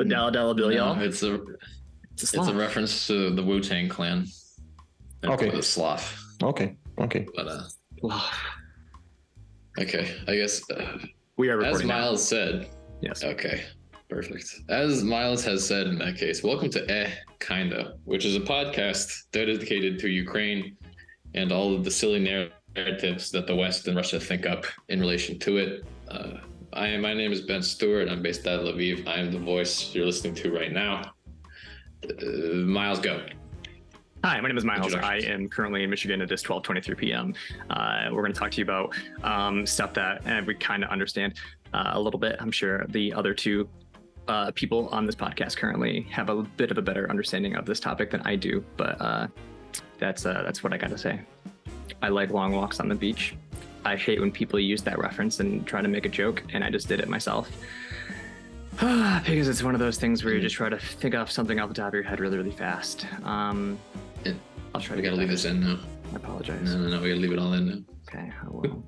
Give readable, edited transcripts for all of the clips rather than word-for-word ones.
The dollar bill, y'all. It's a reference to the Wu-Tang Clan. Okay. The Sloth. Okay. But okay, I guess we are recording as Miles said. Yes. Okay. Perfect. As Miles has said in that case, welcome to Kinda, which is a podcast dedicated to Ukraine and all of the silly narratives that the West and Russia think up in relation to it. My name is Ben Stewart. I'm based out of Lviv. I am the voice you're listening to right now. Miles, go. Hi, my name is Miles. I am currently in Michigan. It is 12:23 p.m. We're going to talk to you about stuff that we kind of understand a little bit. I'm sure the other two people on this podcast currently have a bit of a better understanding of this topic than I do, but that's what I got to say. I like long walks on the beach. I hate when people use that reference and try to make a joke, and I just did it myself. Because it's one of those things where you just try to think of something off the top of your head really, really fast. I'll try to. We gotta leave this in now. I apologize. No, we gotta leave it all in now. Okay, I will.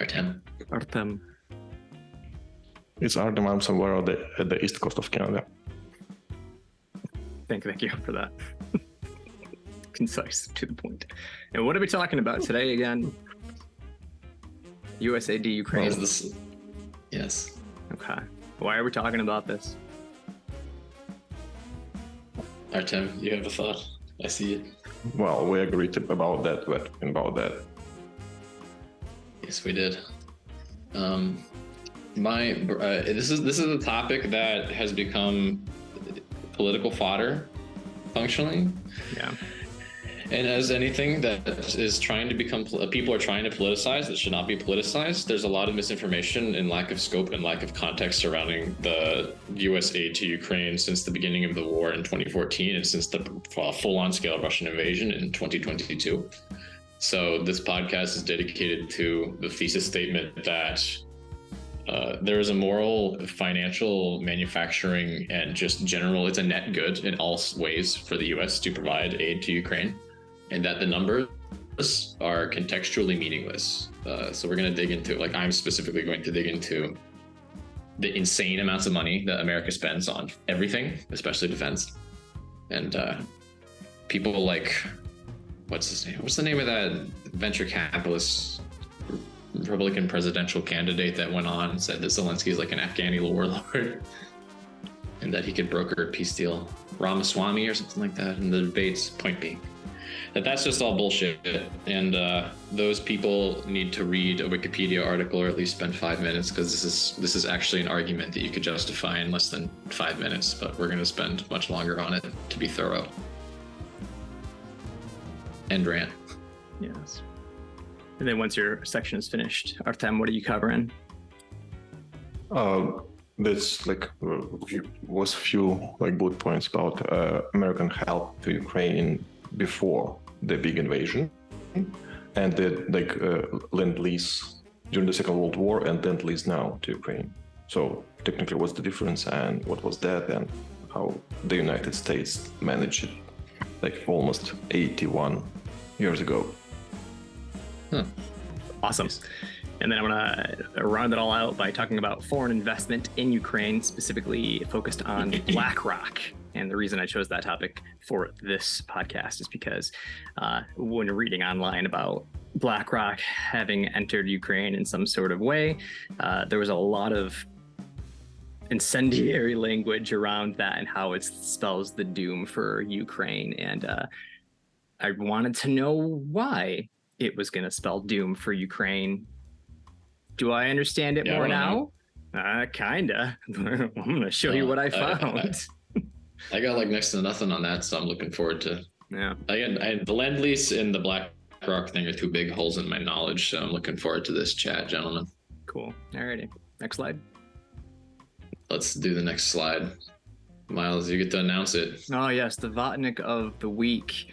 Artem. It's Artem. I'm somewhere at the east coast of Canada. Thank you for that. Concise, to the point. And what are we talking about today again? US DOD Ukraine. Yes. Okay. Why are we talking about this? Artem, you have a thought? I see it. Well, we agreed about that. Yes, we did. This is a topic that has become political fodder, functionally. Yeah. And as anything that is trying to become, people are trying to politicize that should not be politicized. There's a lot of misinformation and lack of scope and lack of context surrounding the U.S. aid to Ukraine since the beginning of the war in 2014 and since the full-on scale Russian invasion in 2022. So this podcast is dedicated to the thesis statement that there is a moral, financial, manufacturing, and just general, it's a net good in all ways for the U.S. to provide aid to Ukraine, and that the numbers are contextually meaningless. So we're going to dig into, I'm specifically going to dig into the insane amounts of money that America spends on everything, especially defense. And people like, what's his name? What's the name of that venture capitalist Republican presidential candidate that went on and said that Zelensky is like an Afghani warlord and that he could broker a peace deal? Ramaswamy or something like that in the debates. Point being that that's just all bullshit, and those people need to read a Wikipedia article or at least spend 5 minutes, because this is actually an argument that you could justify in less than 5 minutes, but we're going to spend much longer on it to be thorough. End rant. Yes. And then once your section is finished, Artem, what are you covering? There's was few bullet points about American help to Ukraine before the big invasion, and the Lend-Lease during the Second World War and Lend-Lease now to Ukraine. So technically, what's the difference and what was that, and how the United States managed it almost 81 years ago. Awesome. And then I'm going to round it all out by talking about foreign investment in Ukraine, specifically focused on BlackRock. And the reason I chose that topic for this podcast is because when reading online about BlackRock having entered Ukraine in some sort of way, there was a lot of incendiary language around that and how it spells the doom for Ukraine. And I wanted to know why it was going to spell doom for Ukraine. Do I understand it more now? Kinda. I'm going to show you what I found. I got next to nothing on that, so I'm looking forward to. Yeah. The Lend-Lease and the BlackRock thing are two big holes in my knowledge, so I'm looking forward to this chat, gentlemen. Cool. Alrighty. Next slide. Let's do the next slide. Miles, you get to announce it. Oh yes, the Vatnik of the week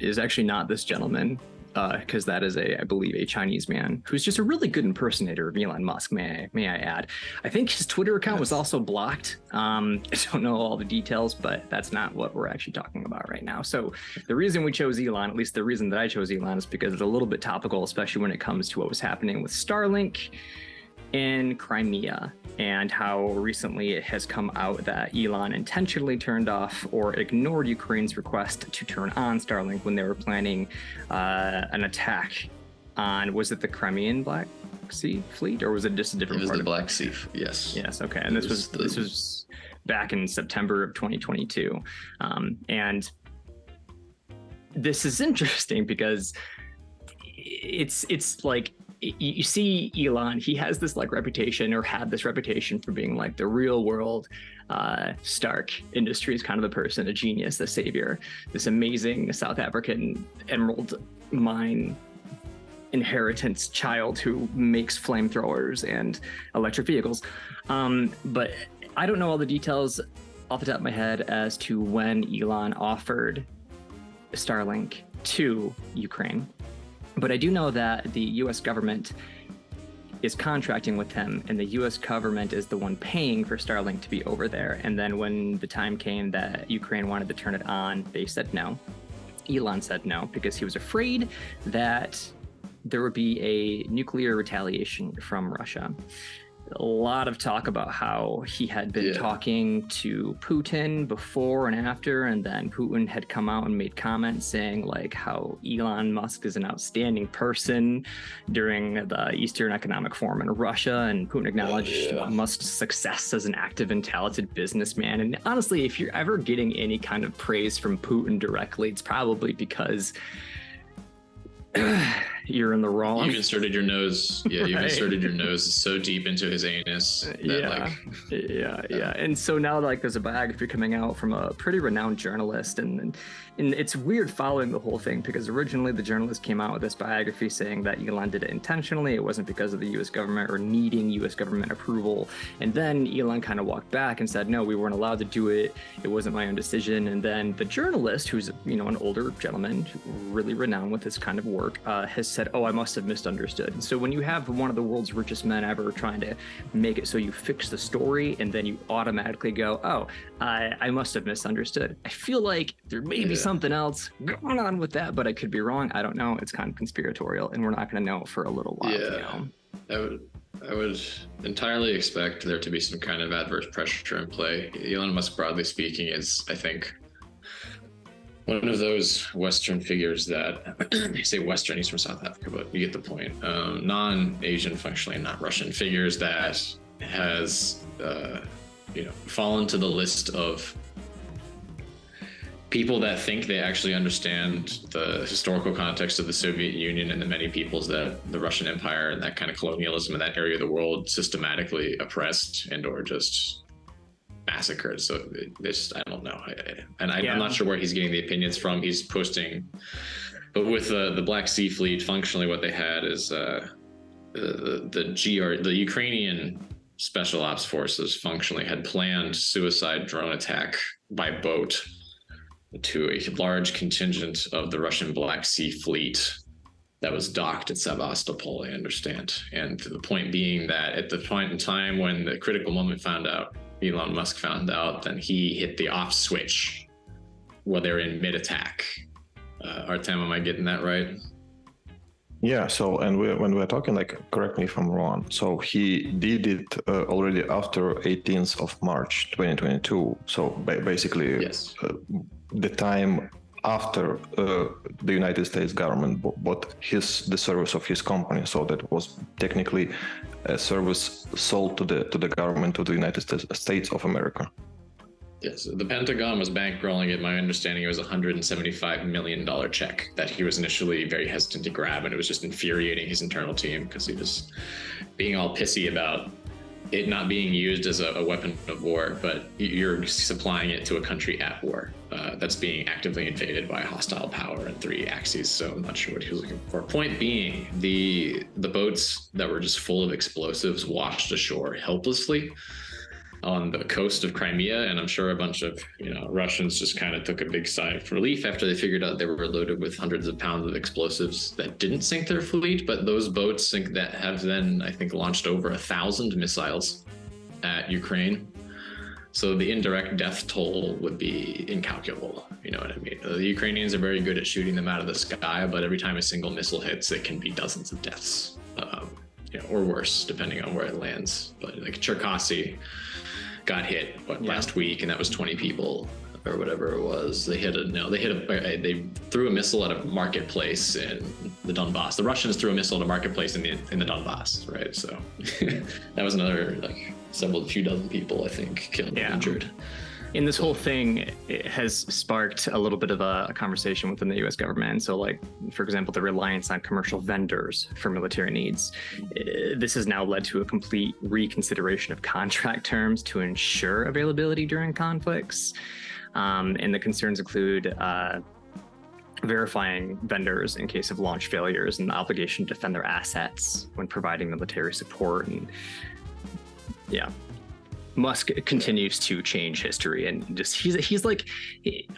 is actually not this gentleman, because that is I believe a Chinese man who's just a really good impersonator of Elon Musk, may I add. I think his Twitter account was also blocked. I don't know all the details, but that's not what we're actually talking about right now. So the reason we chose Elon, at least the reason that I chose Elon, is because it's a little bit topical, especially when it comes to what was happening with Starlink in Crimea, and how recently it has come out that Elon intentionally turned off or ignored Ukraine's request to turn on Starlink when they were planning an attack on, was it the Crimean Black Sea Fleet, or was it just a different part? It was the Black Sea, yes. Yes, okay. And this was back in September of 2022. And this is interesting because it's like, you see Elon, he has this like reputation, or had this reputation for being like the real world Stark Industries kind of a person, a genius, a savior, this amazing South African emerald mine inheritance child who makes flamethrowers and electric vehicles. But I don't know all the details off the top of my head as to when Elon offered Starlink to Ukraine. But I do know that the US government is contracting with him, and the US government is the one paying for Starlink to be over there. And then when the time came that Ukraine wanted to turn it on, they said no. Elon said no because he was afraid that there would be a nuclear retaliation from Russia. A lot of talk about how he had been talking to Putin before and after, and then Putin had come out and made comments saying like how Elon Musk is an outstanding person during the Eastern Economic Forum in Russia, and Putin acknowledged Musk's success as an active and talented businessman. And honestly, if you're ever getting any kind of praise from Putin directly, it's probably because you're in the wrong. You've inserted your nose. Yeah, you've inserted your nose so deep into his anus. That, And so now like there's a biography coming out from a pretty renowned journalist, and it's weird following the whole thing because originally the journalist came out with this biography saying that Elon did it intentionally. It wasn't because of the U.S. government or needing U.S. government approval. And then Elon kind of walked back and said, no, we weren't allowed to do it. It wasn't my own decision. And then the journalist, who's an older gentleman, really renowned with this kind of work, has said, oh, I must have misunderstood. And so when you have one of the world's richest men ever trying to make it so you fix the story and then you automatically go, oh, I must have misunderstood. I feel like there may be something else going on with that, but I could be wrong. I don't know. It's kind of conspiratorial, and we're not going to know for a little while. I would entirely expect there to be some kind of adverse pressure in play. Elon Musk, broadly speaking, is, I think, one of those Western figures that, I say Western, he's from South Africa, but you get the point. Non-Asian, functionally not Russian figures that has, fallen to the list of people that think they actually understand the historical context of the Soviet Union and the many peoples that the Russian Empire and that kind of colonialism in that area of the world systematically oppressed and or just massacred. So I don't know. I'm not sure where he's getting the opinions from. He's posting, but with the Black Sea Fleet, functionally what they had is the Ukrainian Special Ops Forces functionally had planned suicide drone attack by boat to a large contingent of the Russian Black Sea Fleet that was docked at Sevastopol, I understand. And the point being that at the point in time when the critical moment Elon Musk found out, then he hit the off switch while they're in mid-attack. Artem, am I getting that right? Yeah, so, and when we're talking, like, correct me if I'm wrong, so he did it already after 18th of March 2022. So basically, the time after the United States government bought the service of his company. So that was technically a service sold to the government of the United States of America. Yes, the Pentagon was bankrolling it. My understanding, it was a $175 million check that he was initially very hesitant to grab, and it was just infuriating his internal team because he was being all pissy about it not being used as a weapon of war, but you're supplying it to a country at war that's being actively invaded by a hostile power in 3 axes. So I'm not sure what he was looking for. Point being, the boats that were just full of explosives washed ashore helplessly on the coast of Crimea, and I'm sure a bunch of Russians just kind of took a big sigh of relief after they figured out they were loaded with hundreds of pounds of explosives that didn't sink their fleet, but those boats that have then, I think, launched over 1,000 missiles at Ukraine. So the indirect death toll would be incalculable. You know what I mean? The Ukrainians are very good at shooting them out of the sky, but every time a single missile hits, it can be dozens of deaths. or worse, depending on where it lands. But like Cherkasy got hit last week, and that was 20 people or whatever it was. They threw a missile at a marketplace in the Donbass. The Russians threw a missile at a marketplace in the Donbass, right? So that was another few dozen people, I think, killed and injured. And this whole thing, it has sparked a little bit of a conversation within the U.S. government. So, like, for example, the reliance on commercial vendors for military needs. This has now led to a complete reconsideration of contract terms to ensure availability during conflicts. And the concerns include verifying vendors in case of launch failures and the obligation to defend their assets when providing military support. And Musk continues to change history, and just he's like,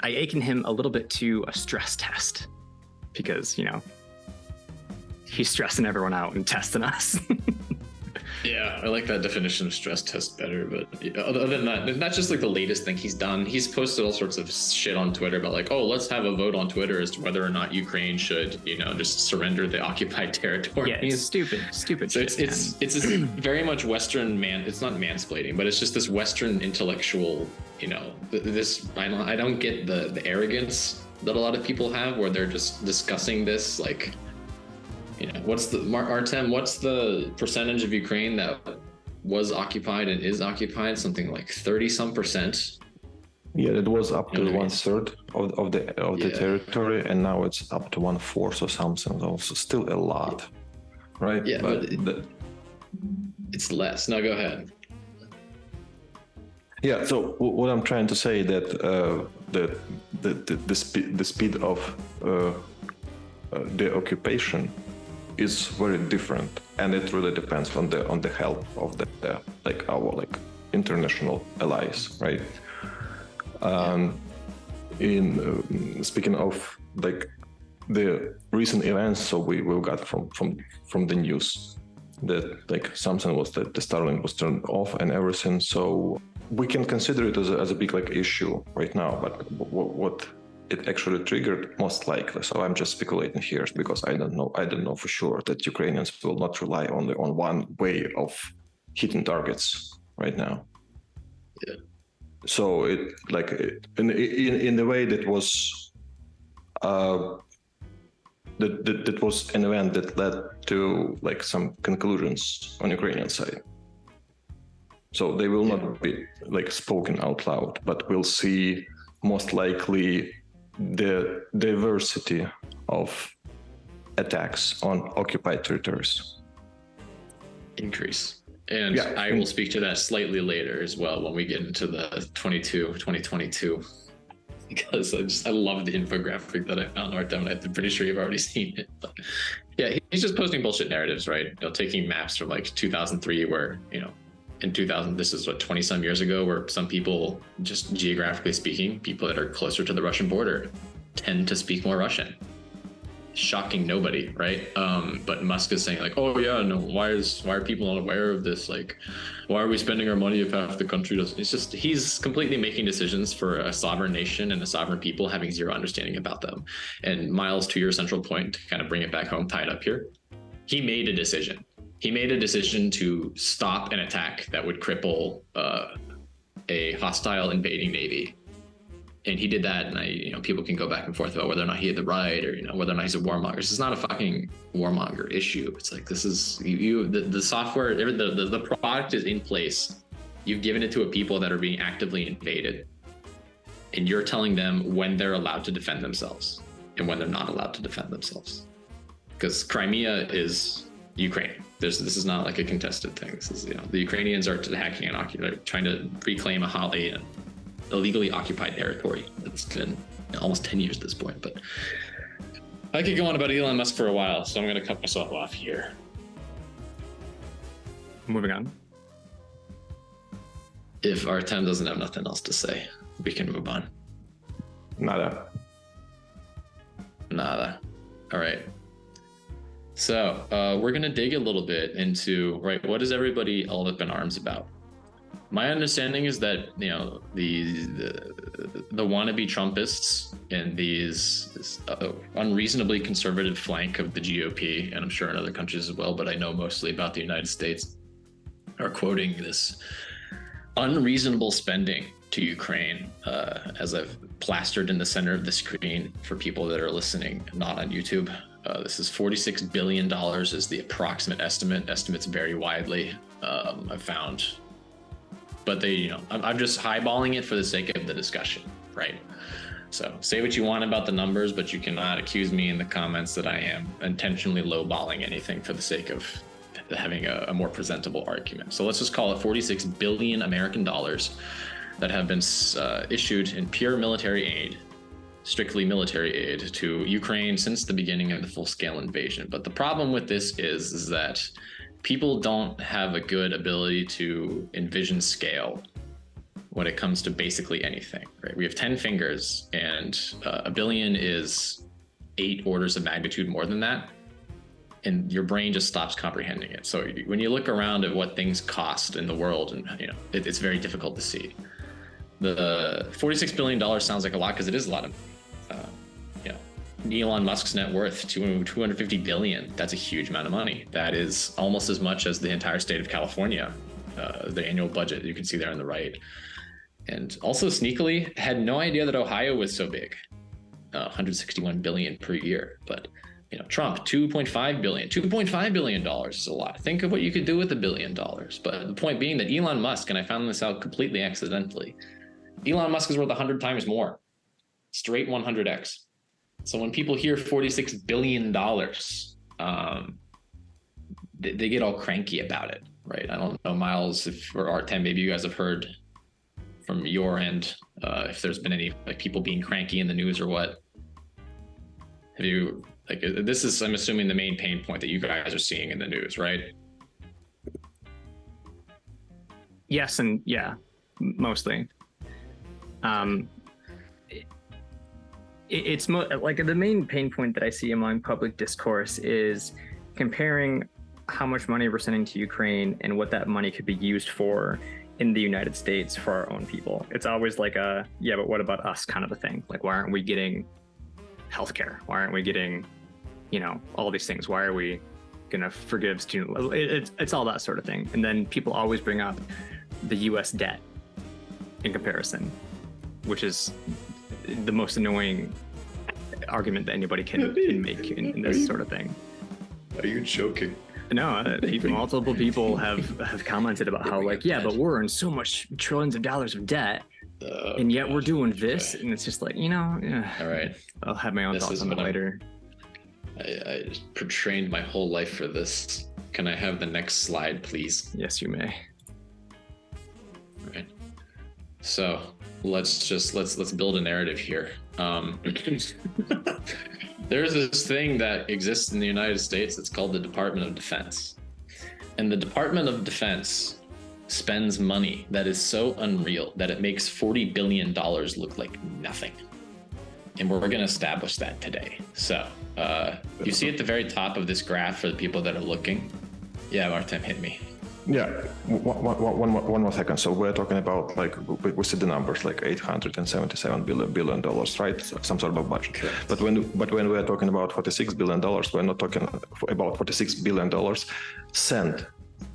I akin him a little bit to a stress test, because he's stressing everyone out and testing us. Yeah, I like that definition of stress test better. But other than that, that's just like the latest thing he's done. He's posted all sorts of shit on Twitter about like, oh, let's have a vote on Twitter as to whether or not Ukraine should, just surrender the occupied territory. Yeah, it's stupid So shit. It's very much Western it's not mansplaining, but it's just this Western intellectual, this, I don't get the arrogance that a lot of people have, where they're just discussing this like, what's the percentage of Ukraine that was occupied and is occupied? Something like 30% Yeah, it was up to 1/3 of the territory, and now it's up to 1/4 or something. Also, still a lot, right? Yeah, but it's less. No, go ahead. Yeah. So what I'm trying to say that the speed of the occupation is very different, and it really depends on the help of our international allies, right? Speaking of the recent events, so we got from the news that something was that the Starlink was turned off and everything. So we can consider it as a big issue right now, but what it actually triggered, most likely. So I'm just speculating here because I don't know for sure that Ukrainians will not rely only on one way of hitting targets right now. Yeah. So in the way that was that was an event that led to some conclusions on Ukrainian side. So they will not be spoken out loud, but we'll see most likely the diversity of attacks on occupied territories increase. And I will speak to that slightly later as well when we get into the 2022, because I love the infographic that I found, Artem, and I'm pretty sure you've already seen it. But yeah, he's just posting bullshit narratives, right? Taking maps from 2003 where, in 2000, this is 20 some years ago, where some people, just geographically speaking, people that are closer to the Russian border tend to speak more Russian. Shocking nobody, right? But Musk is saying oh yeah, no, why are people not aware of this? Why are we spending our money if half the country doesn't? It's just, he's completely making decisions for a sovereign nation and a sovereign people having zero understanding about them. And Miles, to your central point, to kind of bring it back home, tie it up here, he made a decision. He made a decision to stop an attack that would cripple a hostile invading navy. And he did that, and people can go back and forth about whether or not he had the right, or whether or not he's a warmonger. This is not a fucking warmonger issue. It's this is the software, the product is in place. You've given it to a people that are being actively invaded, and you're telling them when they're allowed to defend themselves and when they're not allowed to defend themselves. Because Crimea is Ukraine. This is not a contested thing. This is the Ukrainians are hacking and trying to reclaim a illegally occupied territory. It's been almost 10 years at this point. But I could go on about Elon Musk for a while, so I'm going to cut myself off here. Moving on. If Artem doesn't have nothing else to say, we can move on. Nada. All right. So we're going to dig a little bit into, what is everybody all up in arms about? My understanding is that the wannabe Trumpists and this unreasonably conservative flank of the GOP, and I'm sure in other countries as well, but I know mostly about the United States, are quoting this unreasonable spending to Ukraine, as I've plastered in the center of the screen for people that are listening, not on YouTube. This is $46 billion is the approximate estimate. Estimates vary widely, I've found. But I'm just highballing it for the sake of the discussion, right? So say what you want about the numbers, but you cannot accuse me in the comments that I am intentionally lowballing anything for the sake of having a more presentable argument. So let's just call it 46 billion American dollars that have been issued in pure military aid, strictly military aid to Ukraine since the beginning of the full-scale invasion. But the problem with this is that people don't have a good ability to envision scale when it comes to basically anything, right? We have 10 fingers, and a billion is 8 orders of magnitude more than that, and your brain just stops comprehending it. So when you look around at what things cost in the world, and it's very difficult to see. The $46 billion sounds like a lot because it is a lot of Elon Musk's net worth, 250 billion. That's a huge amount of money. That is almost as much as the entire state of California, the annual budget you can see there on the right. And also sneakily, had no idea that Ohio was so big, 161 billion per year. But Trump, 2.5 billion. $2.5 billion is a lot. Think of what you could do with $1 billion. But the point being that Elon Musk, and I found this out completely accidentally, Elon Musk is worth 100 times more, straight 100x. So when people hear $46 billion, they get all cranky about it, right? I don't know, Miles, or Artem, maybe you guys have heard from your end, if there's been any people being cranky in the news or what. Have you, this is, I'm assuming, the main pain point that you guys are seeing in the news, right? Yes, and yeah, mostly. It's the main pain point that I see among public discourse is comparing how much money we're sending to Ukraine and what that money could be used for in the United States for our own people. It's always like but what about us kind of a thing. Like, why aren't we getting healthcare? Why aren't we getting, all these things? Why are we gonna forgive student? It's all that sort of thing. And then people always bring up the US debt in comparison, which is the most annoying argument that anybody can make in this sort of thing. Are you joking? No, multiple people have commented about how but we're in so much trillions of dollars of debt, and yet we're doing this, and it's just like, All right, I'll have my own thoughts on that later. I trained my whole life for this. Can I have the next slide, please? Yes, you may. All right. So let's build a narrative here. There's this thing that exists in the United States that's called the Department of Defense. And the Department of Defense spends money that is so unreal that it makes $40 billion look like nothing. And we're going to establish that today. So you see at the very top of this graph, for the people that are looking. Yeah, Artem, hit me. Yeah, one more second. So we're talking about, we see the numbers, like $877 billion, right? Some sort of budget. Correct. But when we're talking about $46 billion, we're not talking about $46 billion sent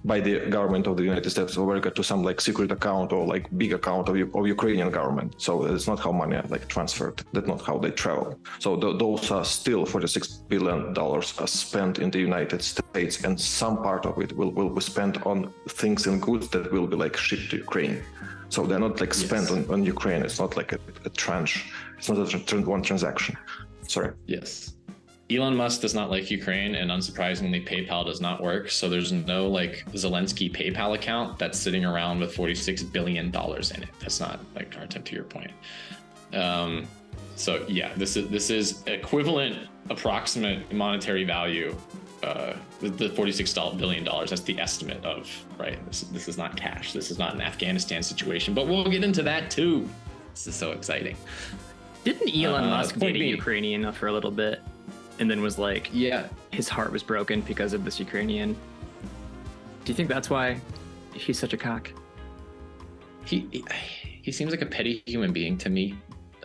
by the government of the United States of America to some secret account or big account of Ukrainian government. So it's not how money are transferred. That's not how they travel. So those are still $46 billion are spent in the United States, and some part of it will be spent on things and goods that will be shipped to Ukraine. So they're not spent on Ukraine. It's not like a tranche. It's not one transaction. Sorry. Yes. Elon Musk does not like Ukraine, and unsurprisingly, PayPal does not work. So there's no Zelensky PayPal account that's sitting around with $46 billion in it. That's not Artem, to your point. So yeah, this is equivalent, approximate monetary value. The $46 billion. That's the estimate of, right? This is not cash. This is not an Afghanistan situation, but we'll get into that too. This is so exciting. Didn't Elon Musk date a Ukrainian for a little bit? And then was his heart was broken because of this Ukrainian. Do you think that's why he's such a cock? he seems like a petty human being to me.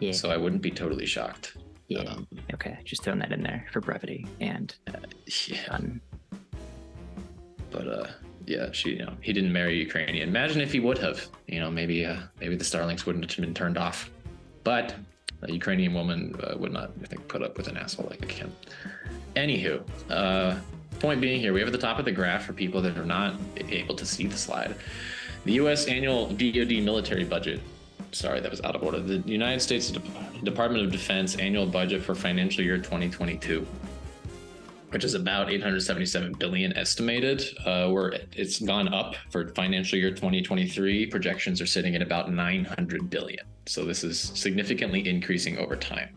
Yeah. So I wouldn't be totally shocked. Yeah. Okay. Just throwing that in there for brevity and fun. But yeah, he didn't marry a Ukrainian. Imagine if he would have. Maybe the Starlinks wouldn't have been turned off. But a Ukrainian woman would not, I think, put up with an asshole like him. Anywho, point being here, we have at the top of the graph for people that are not able to see the slide, the U.S. annual DOD military budget. Sorry, that was out of order. The United States Department of Defense annual budget for financial year 2022, which is about 877 billion estimated. It's gone up for financial year 2023. Projections are sitting at about 900 billion. So this is significantly increasing over time.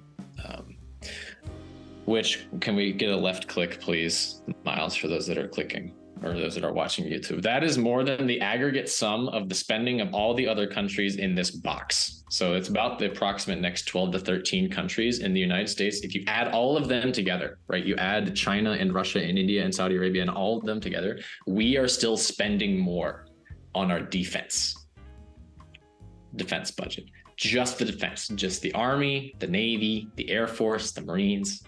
Which, can we get a left click, please, Miles, for those that are clicking or those that are watching YouTube? That is more than the aggregate sum of the spending of all the other countries in this box. So it's about the approximate next 12 to 13 countries in the United States. If you add all of them together, right, you add China and Russia and India and Saudi Arabia and all of them together, we are still spending more on our defense budget. Just the defense, just the Army, the Navy, the Air Force, the Marines,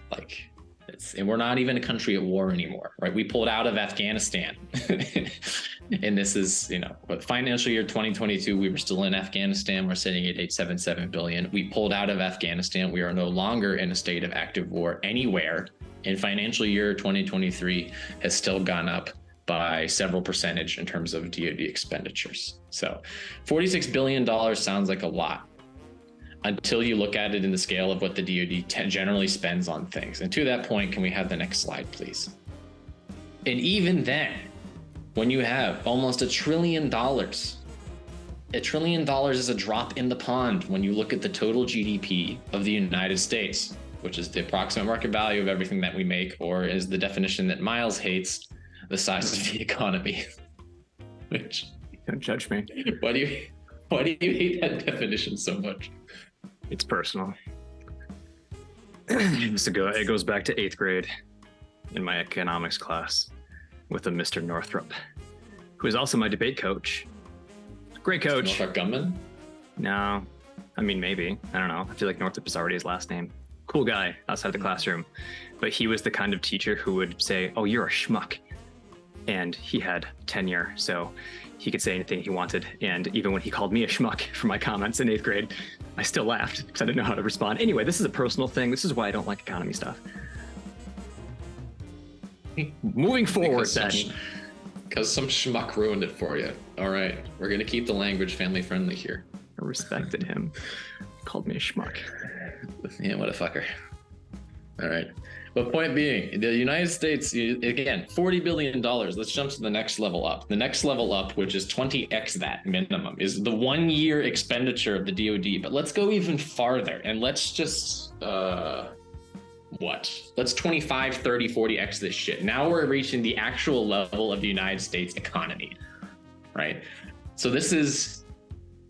and we're not even a country at war anymore, right? We pulled out of Afghanistan. And this is, financial year 2022, we were still in Afghanistan. We're sitting at 877 billion. We pulled out of Afghanistan. We are no longer in a state of active war anywhere. And financial year 2023 has still gone up by several percentage in terms of DoD expenditures. So $46 billion sounds like a lot, until you look at it in the scale of what the DoD generally spends on things. And to that point, can we have the next slide, please? And even then, when you have almost $1 trillion, $1 trillion is a drop in the pond when you look at the total GDP of the United States, which is the approximate market value of everything that we make, or is the definition that Miles hates, the size of the economy. Which, don't judge me. Why do you hate that definition so much? It's personal. It goes back to 8th grade in my economics class with a Mr. Northrup, who is also my debate coach. Great coach. Northrop Grumman? No, I mean, maybe. I don't know. I feel like Northrop is already his last name. Cool guy outside the classroom. But he was the kind of teacher who would say, "Oh, you're a schmuck." And he had tenure, so he could say anything he wanted. And even when he called me a schmuck for my comments in 8th grade, I still laughed because I didn't know how to respond. Anyway, this is a personal thing. This is why I don't like economy stuff. Moving forward, because some schmuck ruined it for you. All right, we're going to keep the language family friendly here. I respected him. He called me a schmuck. Yeah, what a fucker. All right. But point being, the United States, again, $40 billion. Let's jump to the next level up. The next level up, which is 20x that minimum, is the 1 year expenditure of the DoD. But let's go even farther and let's just, let's 25, 30, 40x this shit. Now we're reaching the actual level of the United States economy, right? So this is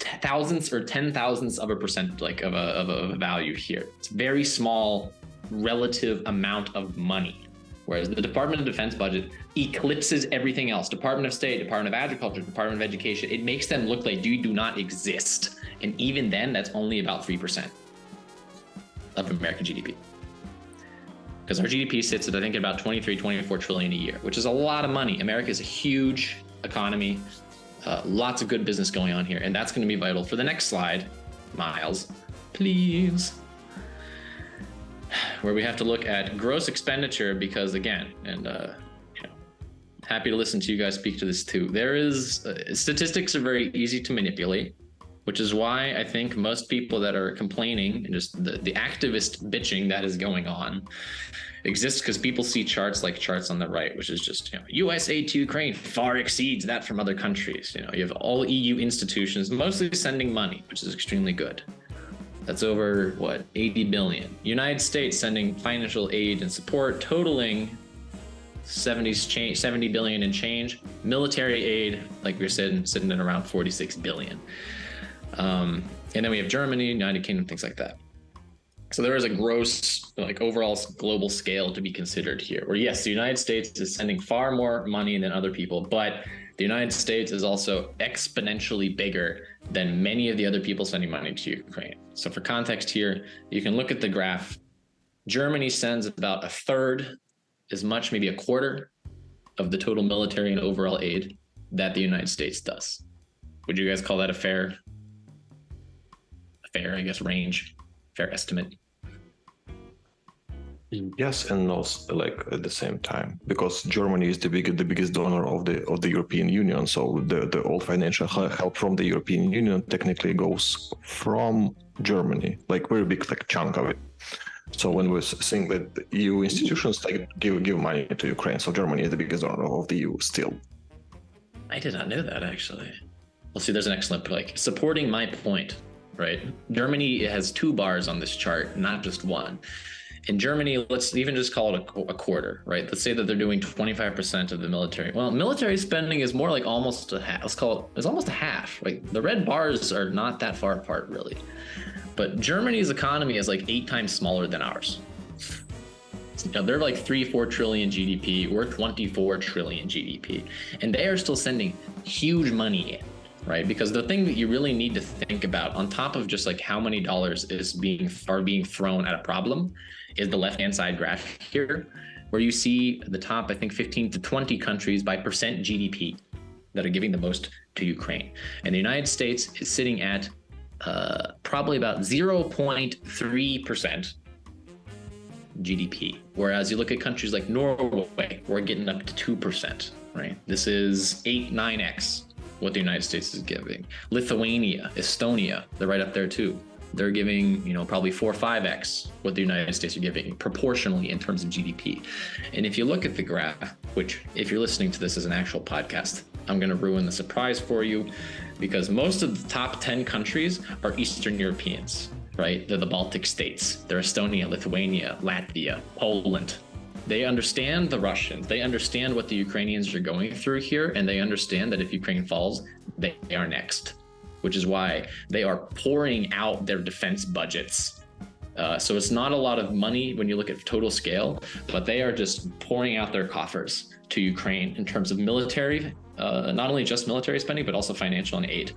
thousands or 10,000ths of a percent, of a value here. It's very small relative amount of money, whereas the Department of Defense budget eclipses everything else. Department of State, Department of Agriculture, Department of Education, it makes them look like you do not exist. And even then, that's only about 3% of American GDP. Because our GDP sits at, I think, about 23, 24 trillion a year, which is a lot of money. America is a huge economy, lots of good business going on here, and that's going to be vital. For the next slide, Miles, please. Where we have to look at gross expenditure, because again, and happy to listen to you guys speak to this too. There is statistics are very easy to manipulate, which is why I think most people that are complaining and just the activist bitching that is going on exists because people see charts like charts on the right, which is just, US aid to Ukraine far exceeds that from other countries. You have all EU institutions mostly sending money, which is extremely good. That's over, 80 billion. United States sending financial aid and support totaling 70 billion and change. Military aid, like we said, sitting at around 46 billion. And then we have Germany, United Kingdom, things like that. So there is a gross, overall global scale to be considered here, where yes, the United States is sending far more money than other people, but the United States is also exponentially bigger than many of the other people sending money to Ukraine. So for context here, you can look at the graph. Germany sends about a third, as much, maybe a quarter of the total military and overall aid that the United States does. Would you guys call that a fair, I guess, range, fair estimate? Yes and no, like at the same time, because Germany is the biggest donor of the European Union. So the all financial help from the European Union technically goes from Germany, like very big like chunk of it. So when we're saying that the EU institutions like give money to Ukraine, so Germany is the biggest donor of the EU still. I did not know that, actually. Well, see, there's an excellent, like, supporting my point, right? Germany has 2 bars on this chart, not just one. In Germany, let's even just call it a quarter, right? Let's say that they're doing 25% of the military. Well, military spending is more like almost a half. Let's call it, it's almost a half. Like, the red bars are not that far apart, really. But Germany's economy is like 8 times smaller than ours. You know, they're like 3-4 trillion GDP. We're 24 trillion GDP. And they are still sending huge money in, right? Because the thing that you really need to think about, on top of just like how many dollars are being thrown at a problem, is the left-hand side graph here, where you see the top, I think, 15 to 20 countries by percent GDP that are giving the most to Ukraine. And the United States is sitting at probably about 0.3% GDP. Whereas you look at countries like Norway, we're getting up to 2%, right? This is 9x what the United States is giving. Lithuania, Estonia, they're right up there too. They're giving, you know, probably 4 or 5x what the United States are giving proportionally in terms of GDP. And if you look at the graph, which if you're listening to this as an actual podcast, I'm going to ruin the surprise for you, because most of the top 10 countries are Eastern Europeans, right? They're the Baltic states. They're Estonia, Lithuania, Latvia, Poland. They understand the Russians. They understand what the Ukrainians are going through here, and they understand that if Ukraine falls, they are next, which is why they are pouring out their defense budgets. So it's not a lot of money when you look at total scale, but they are just pouring out their coffers to Ukraine in terms of military, not only just military spending, but also financial and aid.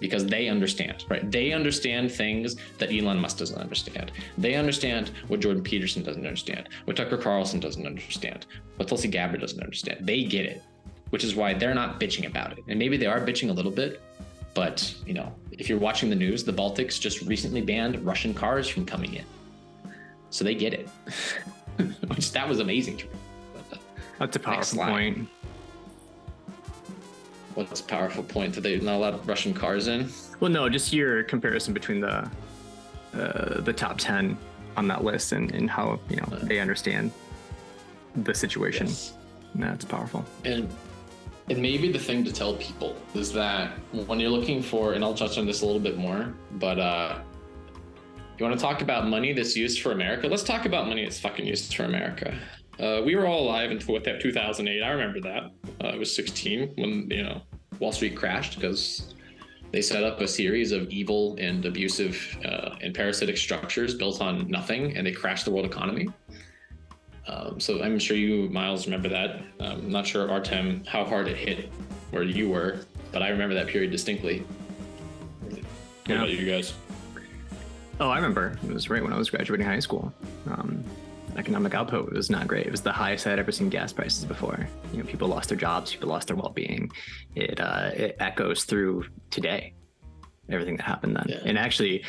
Because they understand, right? They understand things that Elon Musk doesn't understand. They understand what Jordan Peterson doesn't understand, what Tucker Carlson doesn't understand, what Tulsi Gabbard doesn't understand. They get it, which is why they're not bitching about it. And maybe they are bitching a little bit, but you know, if you're watching the news, the Baltics just recently banned Russian cars from coming in. So they get it. Which, that was amazing to me. That's a powerful point. What's a powerful point? That they're not allowed Russian cars in? Well, no, just your comparison between the top 10 on that list and how, you know, they understand the situation. Yes. That's powerful. And maybe the thing to tell people is that when you're looking for, and I'll touch on this a little bit more, but you want to talk about money that's used for America? Let's talk about money that's fucking used for America. We were all alive in 2008. I remember that. I was 16 when, you know, Wall Street crashed because they set up a series of evil and abusive and parasitic structures built on nothing, and they crashed the world economy. So I'm sure you, Miles, remember that. I'm not sure, Artem, how hard it hit where you were, but I remember that period distinctly. What about you guys? Oh, I remember. It was right when I was graduating high school. Economic output was not great. It was the highest I'd ever seen gas prices before. You know, people lost their jobs, people lost their well-being. It echoes through today, everything that happened then. Yeah. And actually,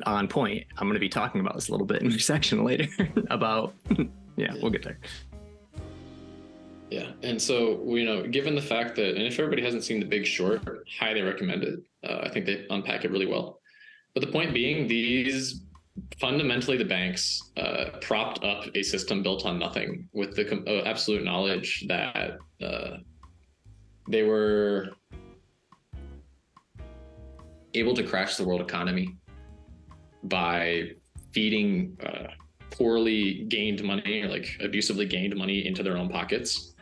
on point, I'm going to be talking about this a little bit in your section later about, we'll get there. Yeah, and so, you know, given the fact that, and if everybody hasn't seen The Big Short, highly recommend it. I think they unpack it really well. But the point being, fundamentally, the banks propped up a system built on nothing with the absolute knowledge that they were able to crash the world economy by feeding poorly gained money, or like abusively gained money, into their own pockets.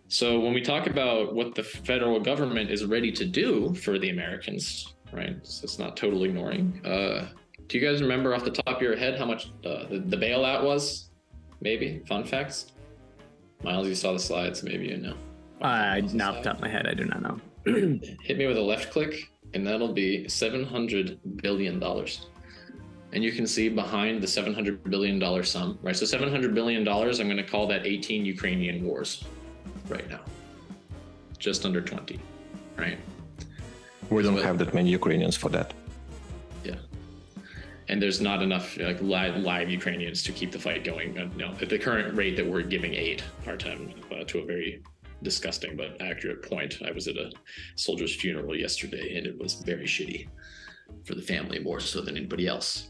So when we talk about what the federal government is ready to do for the Americans, right? So it's not totally ignoring. Do you guys remember off the top of your head how much the bailout was? Maybe? Fun facts? Miles, you saw the slides, maybe you know. Not off the top of my head, I do not know. hit me with a left click, and that'll be $700 billion. And you can see behind the $700 billion sum, right? So $700 billion, I'm going to call that 18 Ukrainian wars right now. Just under 20, right? We don't have that many Ukrainians for that. Yeah. And there's not enough live Ukrainians to keep the fight going. At the current rate that we're giving aid, Artem, to a very disgusting but accurate point. I was at a soldier's funeral yesterday, and it was very shitty for the family, more so than anybody else.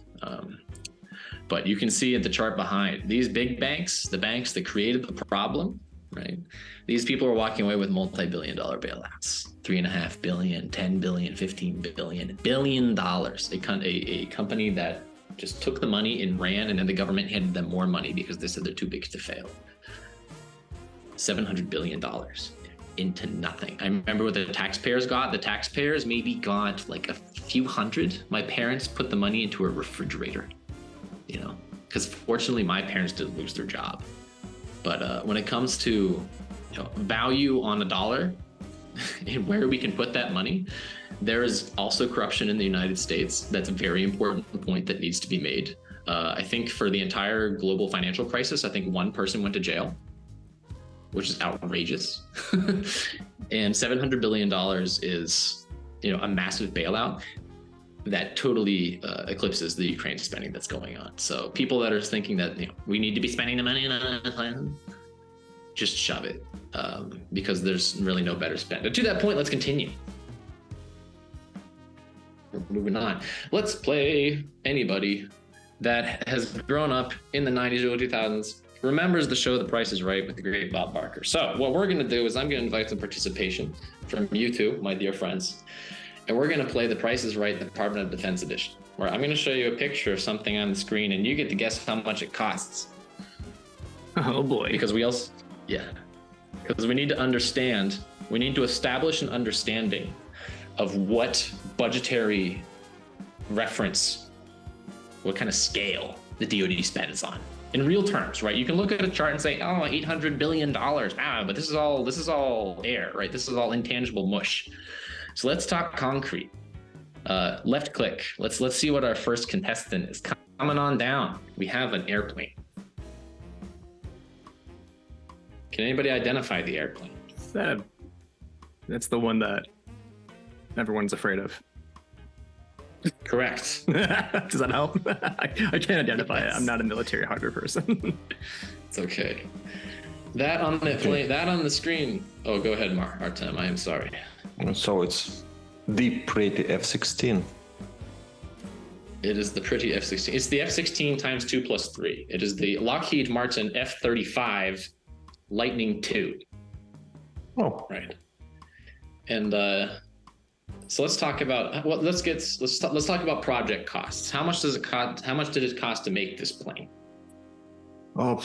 But you can see at the chart behind, these big banks, the banks that created the problem, right? These people are walking away with multi-billion dollar bailouts, $3.5 billion, $10 billion, $15 billion, $1 billion. A company that just took the money and ran, and then the government handed them more money because they said they're too big to fail. $700 billion into nothing. I remember what the taxpayers got. The taxpayers maybe got like a few hundred. My parents put the money into a refrigerator, because fortunately my parents didn't lose their job. But when it comes to value on a dollar and where we can put that money, there is also corruption in the United States. That's a very important point that needs to be made. I think for the entire global financial crisis, I think one person went to jail, which is outrageous. And $700 billion is, a massive bailout that totally eclipses the Ukraine spending that's going on. So people that are thinking that we need to be spending the money on, just shove it, because there's really no better spend. And to that point, let's continue. We're moving on. Let's play anybody that has grown up in the 90s or 2000s, remembers the show The Price is Right with the great Bob Barker. So what we're going to do is I'm going to invite some participation from you two, my dear friends, and we're going to play The Price is Right, the Department of Defense edition, where I'm going to show you a picture of something on the screen, and you get to guess how much it costs. Oh boy. Because we need to understand, we need to establish an understanding of what budgetary reference, what kind of scale the DoD spends on. In real terms, right? You can look at a chart and say, oh, $800 billion. But this is all air, right? This is all intangible mush. So let's talk concrete. Left click. Let's see what our first contestant is. Coming on down. We have an airplane. Can anybody identify the airplane? That's the one that everyone's afraid of. Correct. Does that help? I can't identify it. I'm not a military hardware person. It's okay. That on the plane, that on the screen. Oh, go ahead, Artem. I am sorry. So it's the pretty F-16. It is the pretty F-16. It's the F-16 times 2 plus 3. It is the Lockheed Martin F-35 Lightning II. Oh, right. And so let's talk about let's talk about project costs. How much does it cost? How much did it cost to make this plane? Oh,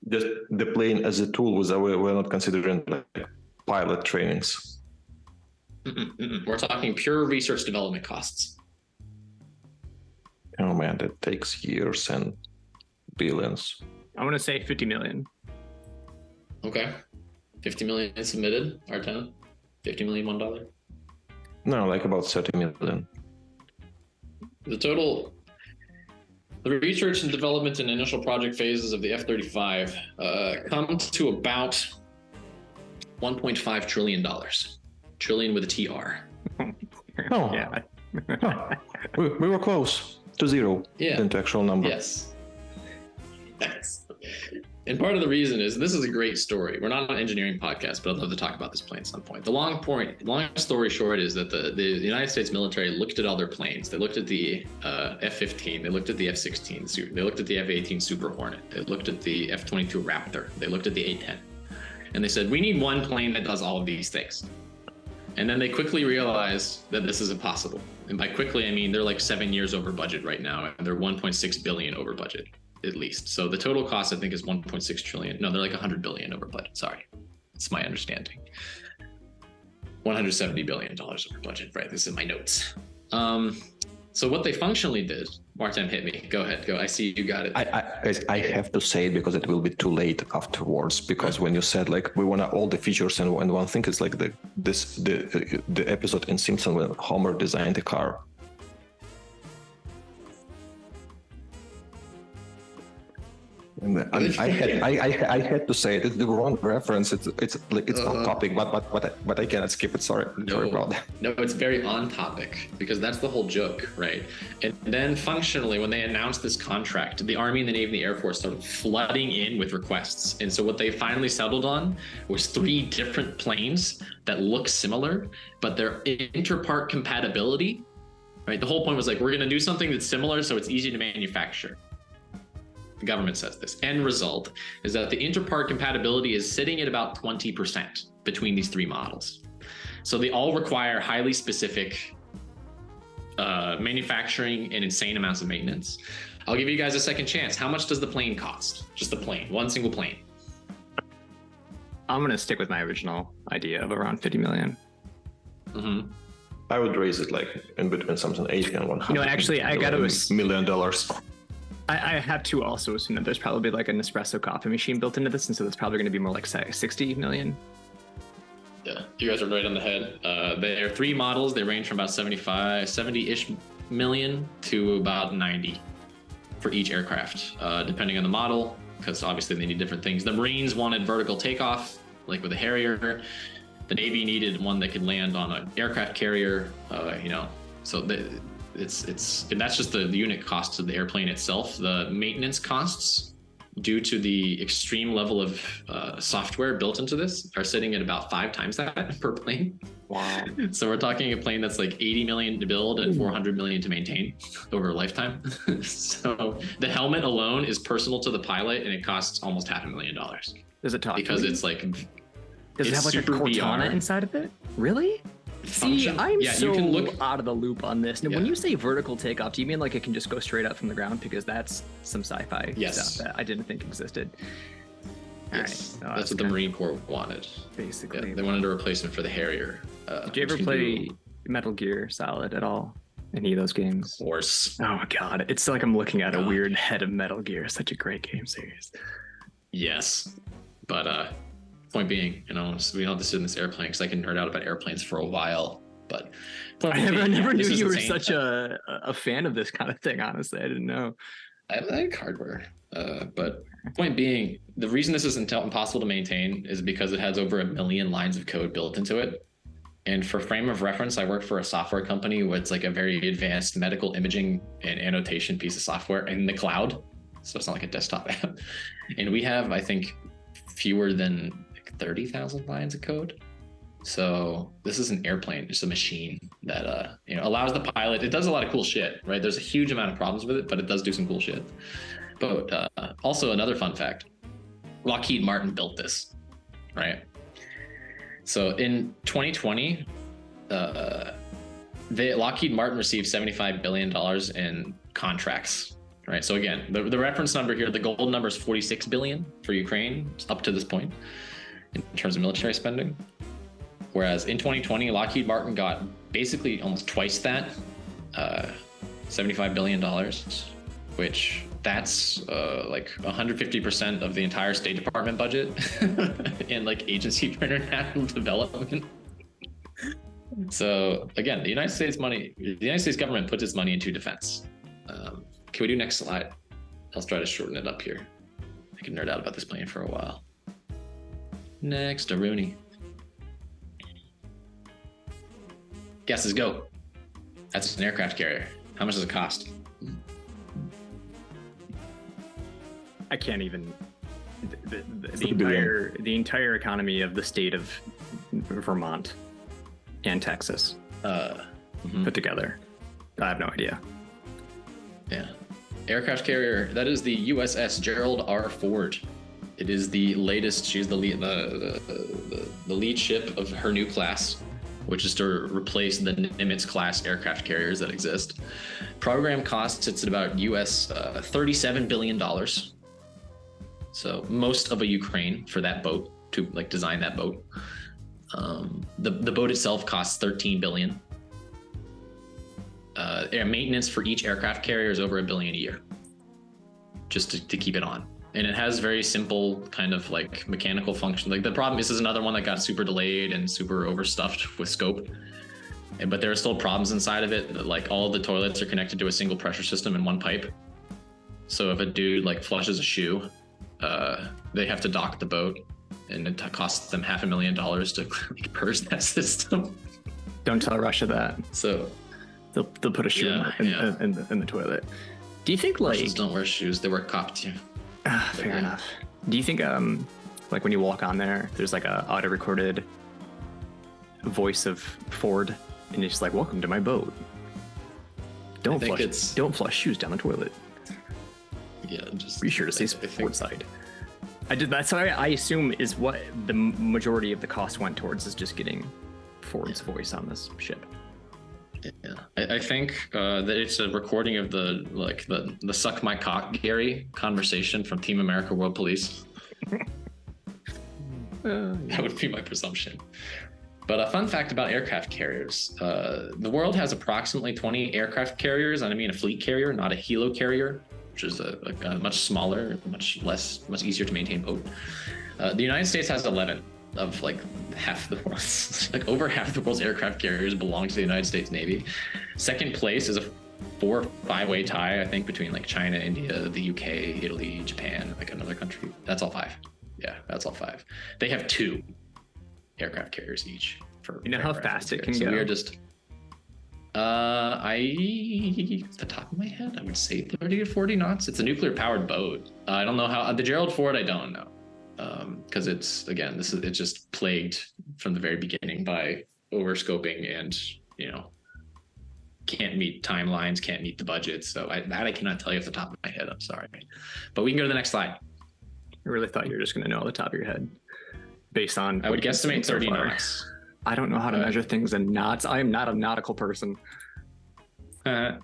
just the plane as a tool we're not considering like pilot trainings. We're talking pure research development costs. Oh man, that takes years and billions. I want to say 50 million. Okay, 50 million submitted. Artem, $50 million, $1. No, like about 30 million. The research and development and initial project phases of the F-35 come to about $1.5 trillion. Trillion with a TR. Oh, yeah. Oh. We were close to zero. Yeah. Into actual number. Yes. And part of the reason is, this is a great story. We're not an engineering podcast, but I'd love to talk about this plane at some point. The long story short is that the United States military looked at all their planes. They looked at the F-15, they looked at the F-16, they looked at the F-18 Super Hornet, they looked at the F-22 Raptor, they looked at the A-10. And they said, we need one plane that does all of these things. And then they quickly realized that this is impossible. And by quickly, I mean they're like 7 years over budget right now, and they're 1.6 billion over budget. At least. So the total cost, I think, is 1.6 trillion. No, they're like 100 billion over budget. Sorry. It's my understanding. $170 billion over budget, right? This is in my notes. So what they functionally did, Martin, hit me. Go ahead. Go. I see you got it. I have to say it because it will be too late afterwards. Because when you said like we want all the features and one thing is like the episode in Simpson when Homer designed the car. And I had to say it. It's the wrong reference. It's off topic, but I cannot skip it. Sorry about that. No, it's very on topic because that's the whole joke, right? And then functionally, when they announced this contract, the Army and the Navy and the Air Force started flooding in with requests. And so what they finally settled on was 3 different planes that look similar, but their interpart compatibility, right? The whole point was like, we're going to do something that's similar so it's easy to manufacture. The government says this. End result is that the interpart compatibility is sitting at about 20% between these 3 models. So they all require highly specific manufacturing and insane amounts of maintenance. I'll give you guys a second chance. How much does the plane cost? Just the plane, one single plane. I'm going to stick with my original idea of around 50 million. Mm-hmm. I would raise it like in between something 80 and 100. No, actually, I got to $1 million. I have to also assume that there's probably like an espresso coffee machine built into this, and so that's probably going to be more like 60 million. Yeah, you guys are right on the head. There are 3 models. They range from about 70-ish million to about 90 for each aircraft, depending on the model, because obviously they need different things. The Marines wanted vertical takeoff, like with a Harrier. The Navy needed one that could land on an aircraft carrier, so and that's just the unit cost of the airplane itself. The maintenance costs, due to the extreme level of software built into this, are sitting at about 5 times that per plane. Wow. So we're talking a plane that's like 80 million to build and 400 million to maintain over a lifetime. So the helmet alone is personal to the pilot, and it costs almost $500,000. Does it talk? Because it's like, does it have like a Cortana VR inside of it? Really? See, I'm so out of the loop on this. Now, when you say vertical takeoff, do you mean like it can just go straight up from the ground? Because that's some sci-fi stuff that I didn't think existed. Yes, right. That's what the Marine Corps wanted. Basically, they wanted a replacement for the Harrier. Did you ever play Metal Gear Solid at all? Any of those games? Of course. Oh my god, it's like I'm looking at a weird head of Metal Gear. Such a great game series. Yes, but point being, we don't have to sit in this airplane because I can nerd out about airplanes for a while. But I never knew you were such a fan of this kind of thing. Honestly, I didn't know. I like hardware, but point being, the reason this is impossible to maintain is because it has over 1 million lines of code built into it. And for frame of reference, I work for a software company where it's like a very advanced medical imaging and annotation piece of software in the cloud. So it's not like a desktop app. And we have, I think, fewer than 30,000 lines of code. So this is an airplane, just a machine that allows the pilot. It does a lot of cool shit, right? There's a huge amount of problems with it, but it does do some cool shit. But also another fun fact, Lockheed Martin built this, right? So in 2020, Lockheed Martin received $75 billion in contracts, right? So again, the reference number here, the gold number is 46 billion for Ukraine up to this point in terms of military spending. Whereas in 2020, Lockheed Martin got basically almost twice that, $75 billion, which that's like 150% of the entire State Department budget and like Agency for International Development. So again, the United States government puts its money into defense. Can we do next slide? I'll try to shorten it up here. I can nerd out about this plane for a while. Next, Aruni. Guesses go. That's an aircraft carrier. How much does it cost? I can't even. The entire economy of the state of Vermont and Texas put together. I have no idea. Yeah, aircraft carrier. That is the USS Gerald R. Ford. It is the latest. She's the lead ship of her new class, which is to replace the Nimitz class aircraft carriers that exist. Program cost sits at about $37 billion. So most of a Ukraine for that boat to like design that boat. The boat itself costs $13 billion. air maintenance for each aircraft carrier is over $1 billion a year, just to keep it on. And it has very simple kind of like mechanical function. Like the problem, this is another one that got super delayed and super overstuffed with scope. But there are still problems inside of it. Like all the toilets are connected to a single pressure system in one pipe. So if a dude like flushes a shoe, they have to dock the boat, and it costs them $500,000 to like, purge that system. Don't tell Russia that. So they'll put a shoe in the toilet. Do you think like Russians don't wear shoes? They wear kapti. Fair enough. Do you think like when you walk on there, there's like a auto-recorded voice of Ford, and it's like, "Welcome to my boat. Don't flush shoes down the toilet." Yeah, just be sure to say Ford side. That's what I assume is what the majority of the cost went towards, is just getting Ford's voice on this ship. Yeah, I think that it's a recording of the "suck my cock, Gary" conversation from Team America World Police. That would be my presumption. But a fun fact about aircraft carriers: the world has approximately 20 aircraft carriers, and I mean a fleet carrier, not a helo carrier, which is a much smaller, much easier to maintain boat. The United States has 11. Of like half the world's, like over half the world's aircraft carriers belong to the United States Navy. Second place is a 4 or 5 way tie, I think, between like China, India, the UK, Italy, Japan, like another country. That's all 5. Yeah, that's all 5. They have 2 aircraft carriers each. For how fast it can go? So we are just. Off the top of my head, I would say 30 to 40 knots. It's a nuclear powered boat. I don't know how the Gerald Ford. I don't know. Because it's just plagued from the very beginning by overscoping and can't meet timelines, can't meet the budget. So I cannot tell you off the top of my head. I'm sorry, but we can go to the next slide. I really thought you were just going to know off the top of your head, based on. I would guesstimate 30 knots. I don't know how to measure things in knots. I am not a nautical person. All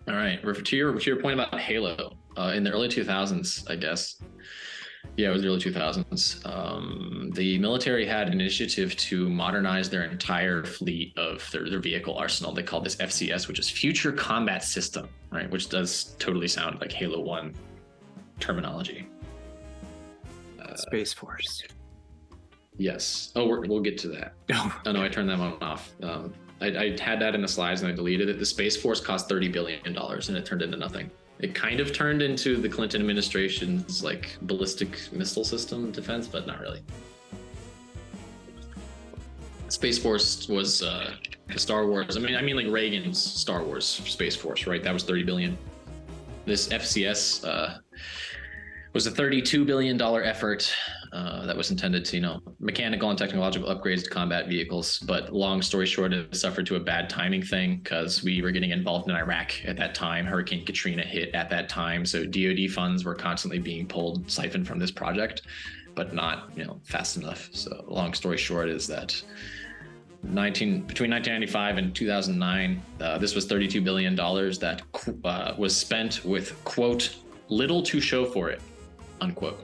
right, to your point about Halo, in the early 2000s, I guess. Yeah, it was the early 2000s. The military had an initiative to modernize their entire fleet of their vehicle arsenal. They called this FCS, which is Future Combat System, right? Which does totally sound like Halo 1 terminology. Space Force. Yes. Oh, we'll get to that. Oh, no, I turned that one off. I had that in the slides and I deleted it. The Space Force cost $30 billion and it turned into nothing. It kind of turned into the Clinton administration's like ballistic missile system defense, but not really. Space Force was Star Wars. I mean like Reagan's Star Wars Space Force, right? That was $30 billion. This FCS was a $32 billion effort that was intended to, mechanical and technological upgrades to combat vehicles. But long story short, it suffered to a bad timing thing because we were getting involved in Iraq at that time. Hurricane Katrina hit at that time. So DOD funds were constantly being siphoned from this project, but not, fast enough. So long story short is that between 1995 and 2009, this was $32 billion that was spent with, quote, little to show for it, unquote.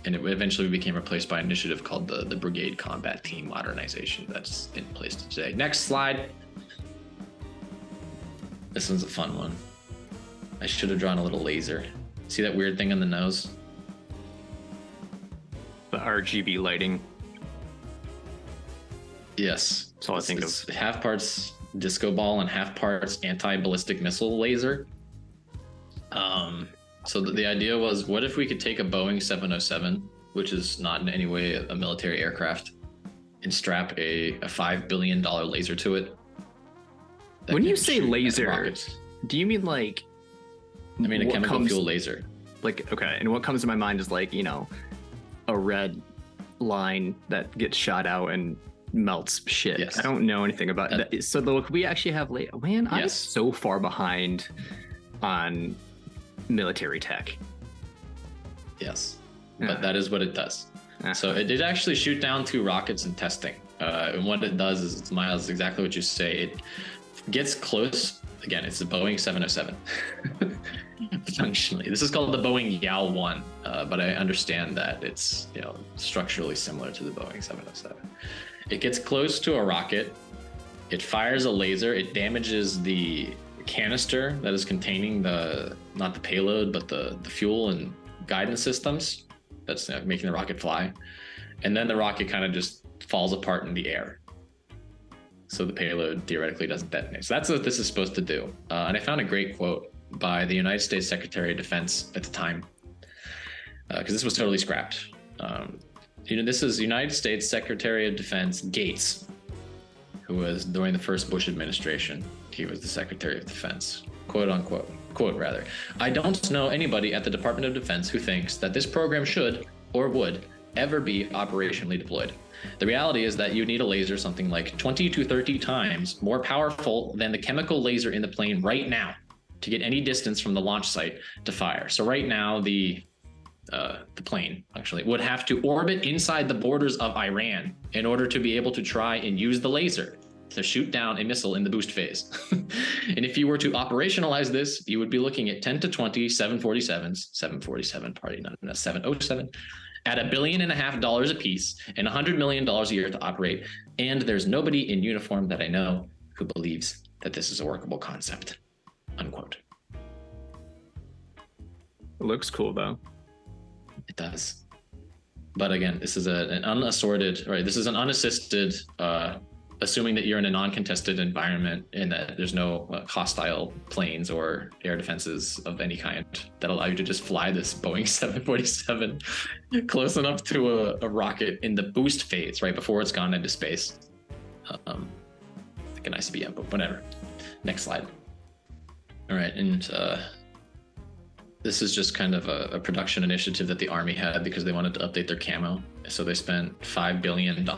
And it eventually became replaced by an initiative called the Brigade Combat Team Modernization that's in place today. Next slide. This one's a fun one. I should have drawn a little laser. See that weird thing on the nose? The RGB lighting. Yes. That's all I think of. Half parts disco ball and half parts anti-ballistic missile laser. So the idea was, what if we could take a Boeing 707, which is not in any way a military aircraft, and strap a $5 billion laser to it? When you say laser, do you mean like... I mean a chemical fuel laser. Like, okay, and what comes to my mind is like, a red line that gets shot out and melts shit. Yes. I don't know anything about that. So look, we actually have... Man, I'm Yes. so far behind on military tech. Yes, but that is what it does. So it did actually shoot down 2 rockets in testing. And what it does is, Miles, exactly what you say. It gets close. Again, it's the Boeing 707. Functionally, this is called the Boeing YAL-1, but I understand that it's structurally similar to the Boeing 707. It gets close to a rocket, It fires a laser. It damages the canister that is containing not the payload, but the fuel and guidance systems that's making the rocket fly. And then the rocket kind of just falls apart in the air. So the payload theoretically doesn't detonate. So that's what this is supposed to do. And I found a great quote by the United States Secretary of Defense at the time, because this was totally scrapped. This is United States Secretary of Defense Gates, who was during the first Bush administration. He was the Secretary of Defense, quote unquote, quote rather. "I don't know anybody at the Department of Defense who thinks that this program should or would ever be operationally deployed. The reality is that you need a laser something like 20 to 30 times more powerful than the chemical laser in the plane right now to get any distance from the launch site to fire." So right now, the plane actually would have to orbit inside the borders of Iran in order to be able to try and use the laser to shoot down a missile in the boost phase. And if you were to operationalize this, you would be looking at 10 to 20 747s, 747, pardon, not 707, at $1.5 billion a piece and $100 million a year to operate. And there's nobody in uniform that I know who believes that this is a workable concept, unquote. It looks cool though. It does. But again, this is an unassorted, right? This is an unassisted, assuming that you're in a non-contested environment and that there's no hostile planes or air defenses of any kind that allow you to just fly this Boeing 747 close enough to a rocket in the boost phase, right before it's gone into space. Like an ICBM, but whatever. Next slide. All right, and this is just kind of a production initiative that the Army had because they wanted to update their camo. So they spent $5 billion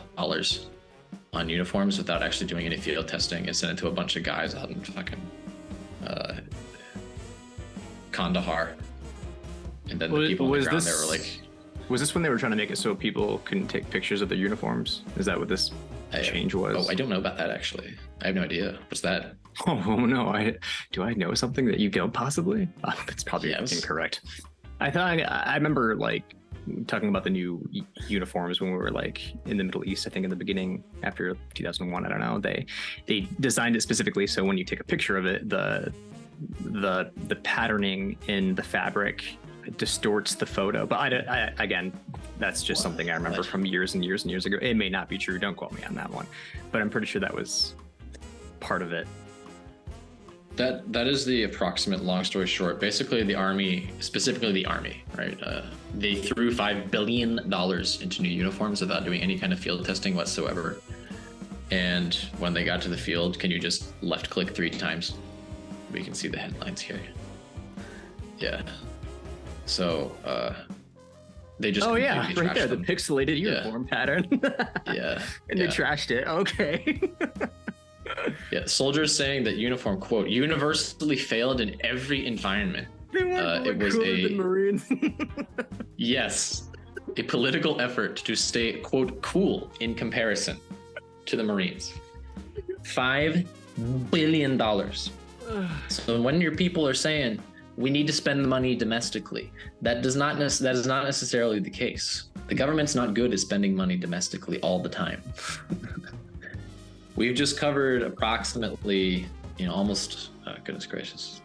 on uniforms without actually doing any field testing and sent it to a bunch of guys out in fucking Kandahar. And then the people on the ground there were like... Was this when they were trying to make it so people couldn't take pictures of their uniforms? Is that what this change was? Oh, I don't know about that actually. I have no idea. What's that? Oh no! Do I know something that you don't possibly? That's probably incorrect. I remember like talking about the new uniforms when we were like in the Middle East. I think in the beginning after 2001. I don't know. They designed it specifically so when you take a picture of it, the patterning in the fabric distorts the photo. But I again, that's just something I remember from years and years and years ago. It may not be true. Don't quote me on that one, but I'm pretty sure that was part of it. That is the approximate. Long story short, basically the Army, specifically the Army, right? They threw $5 billion into new uniforms without doing any kind of field testing whatsoever. And when they got to the field, can you just left click 3 times? We can see the headlines here. Yeah. So they just right there, the pixelated uniform pattern. Yeah. And they trashed it. Okay. Yeah, soldiers saying that uniform, quote, universally failed in every environment. It was a Marines. Yes, a political effort to stay, quote, cool in comparison to the Marines. $5 billion. So when your people are saying we need to spend the money domestically, that is not necessarily the case. The government's not good at spending money domestically all the time. We've just covered approximately, almost, goodness gracious,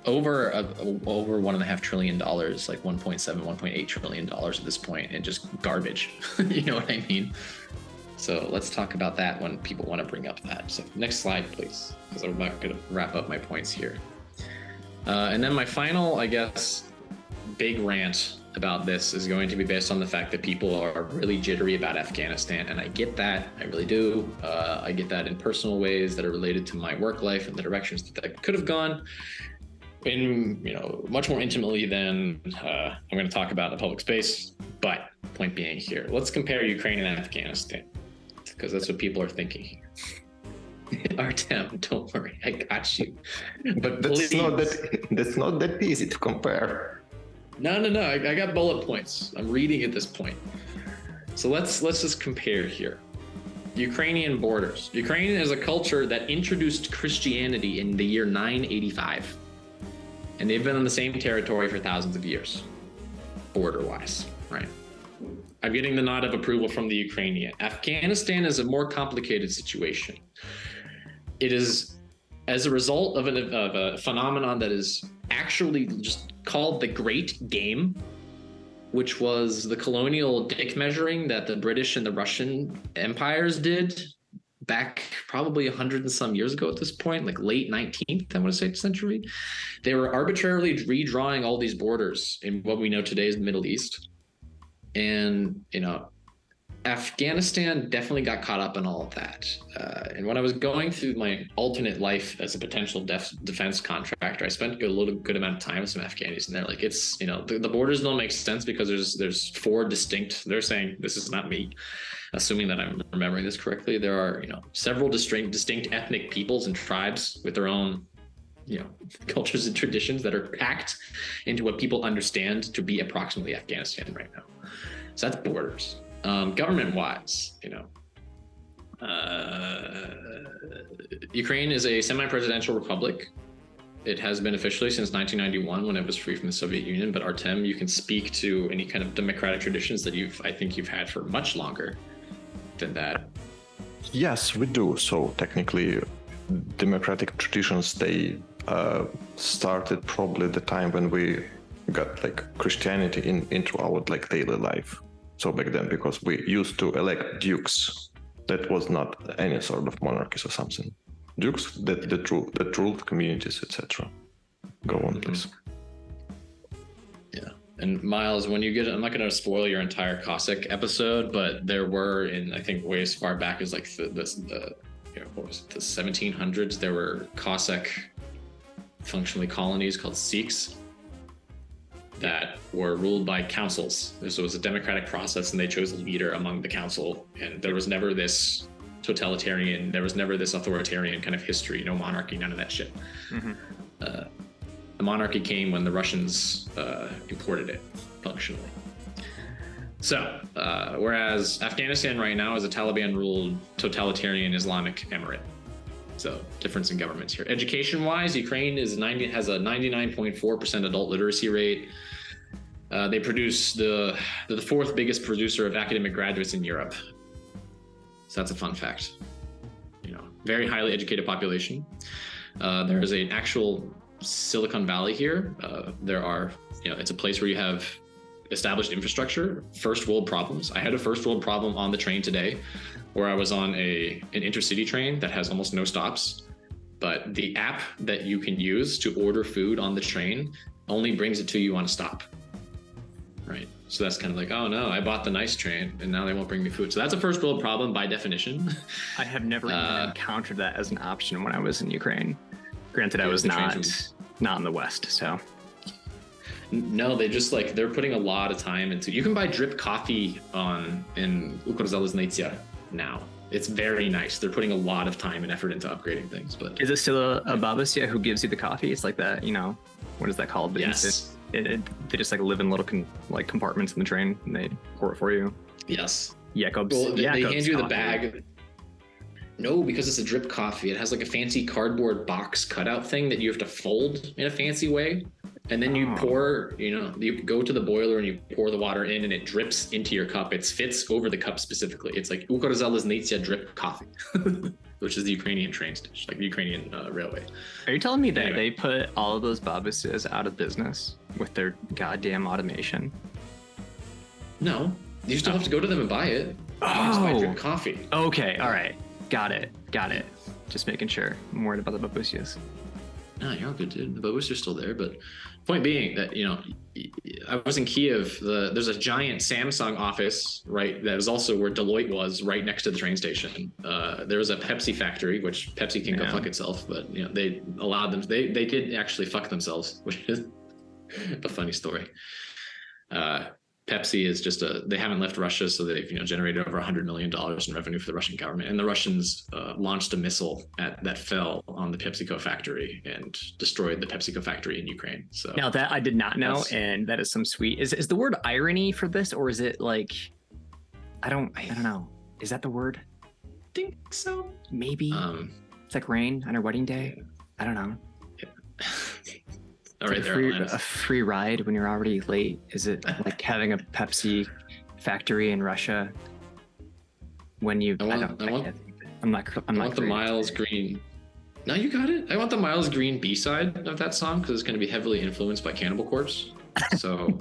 over $1.5 trillion, like 1.7, 1.8 trillion dollars at this point, and just garbage. You know what I mean? So let's talk about that when people want to bring up that. So next slide, please, because I'm not going to wrap up my points here. And then my final, I guess, big rant about this is going to be based on the fact that people are really jittery about Afghanistan, and I get that. I really do. I get that in personal ways that are related to my work life and the directions that I could have gone in, much more intimately than I'm going to talk about in the public space. But point being here, let's compare Ukraine and Afghanistan, because that's what people are thinking here. Artem, don't worry, I got you. But that's not that easy to compare. No. I got bullet points. I'm reading at this point. So let's just compare here. Ukrainian borders. Ukraine is a culture that introduced Christianity in the year 985. And they've been on the same territory for thousands of years, border-wise, right? I'm getting the nod of approval from the Ukrainian. Afghanistan is a more complicated situation. it is as a result of a phenomenon that is actually just called the Great Game, which was the colonial dick measuring that the British and the Russian empires did back probably 100 and some years ago at this point, like late 19th, I want to say, century. They were arbitrarily redrawing all these borders in what we know today as the Middle East. And, you know, Afghanistan definitely got caught up in all of that. And when I was going through my alternate life as a potential defense contractor, I spent a little good amount of time with some Afghanis, and they're like, it's, you know, the borders don't make sense because there's four distinct, they're saying, this is not me, assuming that I'm remembering this correctly. There are, you know, several distinct ethnic peoples and tribes with their own, you know, cultures and traditions that are packed into what people understand to be approximately Afghanistan right now. So that's borders. Government-wise, you know, Ukraine is a semi-presidential republic. It has been officially since 1991 when it was free from the Soviet Union. But Artem, you can speak to any kind of democratic traditions that I think you've had for much longer than that. Yes, we do. So technically, democratic traditions, they started probably the time when we got like Christianity into our like daily life. So back then, because we used to elect dukes, that was not any sort of monarchies or something. Dukes that ruled communities, etc. Go on, please. Yeah, and Miles, when you get, I'm not going to spoil your entire Cossack episode, but there were, in I think way as far back as like the you know, what was it, the 1700s, there were Cossack functionally colonies called Sikhs that were ruled by councils. So it was a democratic process, and they chose a leader among the council. And there was never this totalitarian, there was never this authoritarian kind of history, no monarchy, none of that shit. Mm-hmm. The monarchy came when the Russians imported it functionally. So, whereas Afghanistan right now is a Taliban-ruled totalitarian Islamic emirate. So difference in governments here. Education-wise, Ukraine has a 99.4% adult literacy rate. They produce the fourth biggest producer of academic graduates in Europe. So that's a fun fact. You know, very highly educated population. There is an actual Silicon Valley here. There are, you know, it's a place where you have established infrastructure, first world problems. I had a first world problem on the train today, where I was on an intercity train that has almost no stops, but the app that you can use to order food on the train only brings it to you on a stop, right? So that's kind of like, oh no, I bought the nice train and now they won't bring me food. So that's a first world problem by definition. I have never even encountered that as an option when I was in Ukraine. Granted, I was not in the West, so. No, they just like, they're putting a lot of time into, you can buy drip coffee in Ukrzaliznytsia now. It's very nice. They're putting a lot of time and effort into upgrading things. But is it still a babusya who gives you the coffee? It's like that, you know, what is that called? Yes. They just like live in little compartments in the train and they pour it for you. Yes. Jakobs. Well, they hand you coffee. the bag. No, because it's a drip coffee. It has like a fancy cardboard box cutout thing that you have to fold in a fancy way. And then you pour, you know, you go to the boiler and you pour the water in and it drips into your cup. It fits over the cup specifically. It's like Ukrzaliznytsia drip coffee, which is the Ukrainian train station, like the Ukrainian railway. Are you telling me that they put all of those babusyas out of business with their goddamn automation? No, you still have to go to them and buy it. You just buy drip coffee. Okay, all right. Got it. Just making sure. I'm worried about the babusyas. No, you're all good, dude. The babus are still there, but point being that, you know, I was in Kiev. There's a giant Samsung office, right? That was also where Deloitte was, right next to the train station. There was a Pepsi factory, which Pepsi can go fuck itself, but you know, they allowed them. They did actually fuck themselves, which is a funny story. Pepsi is just they haven't left Russia, so they've, you know, generated over $100 million in revenue for the Russian government. And the Russians launched a missile that fell on the PepsiCo factory and destroyed the PepsiCo factory in Ukraine. So now that I did not know, and that is some sweet. Is the word irony for this, or is it like, I don't know. Is that the word? I think so. Maybe. It's like rain on our wedding day. I don't know. Yeah. All right, a free ride when you're already late. Is it like having a Pepsi factory in Russia when you? I want the Miles Green No, you got it. I want the Miles Green B-side of that song because it's going to be heavily influenced by Cannibal Corpse. So,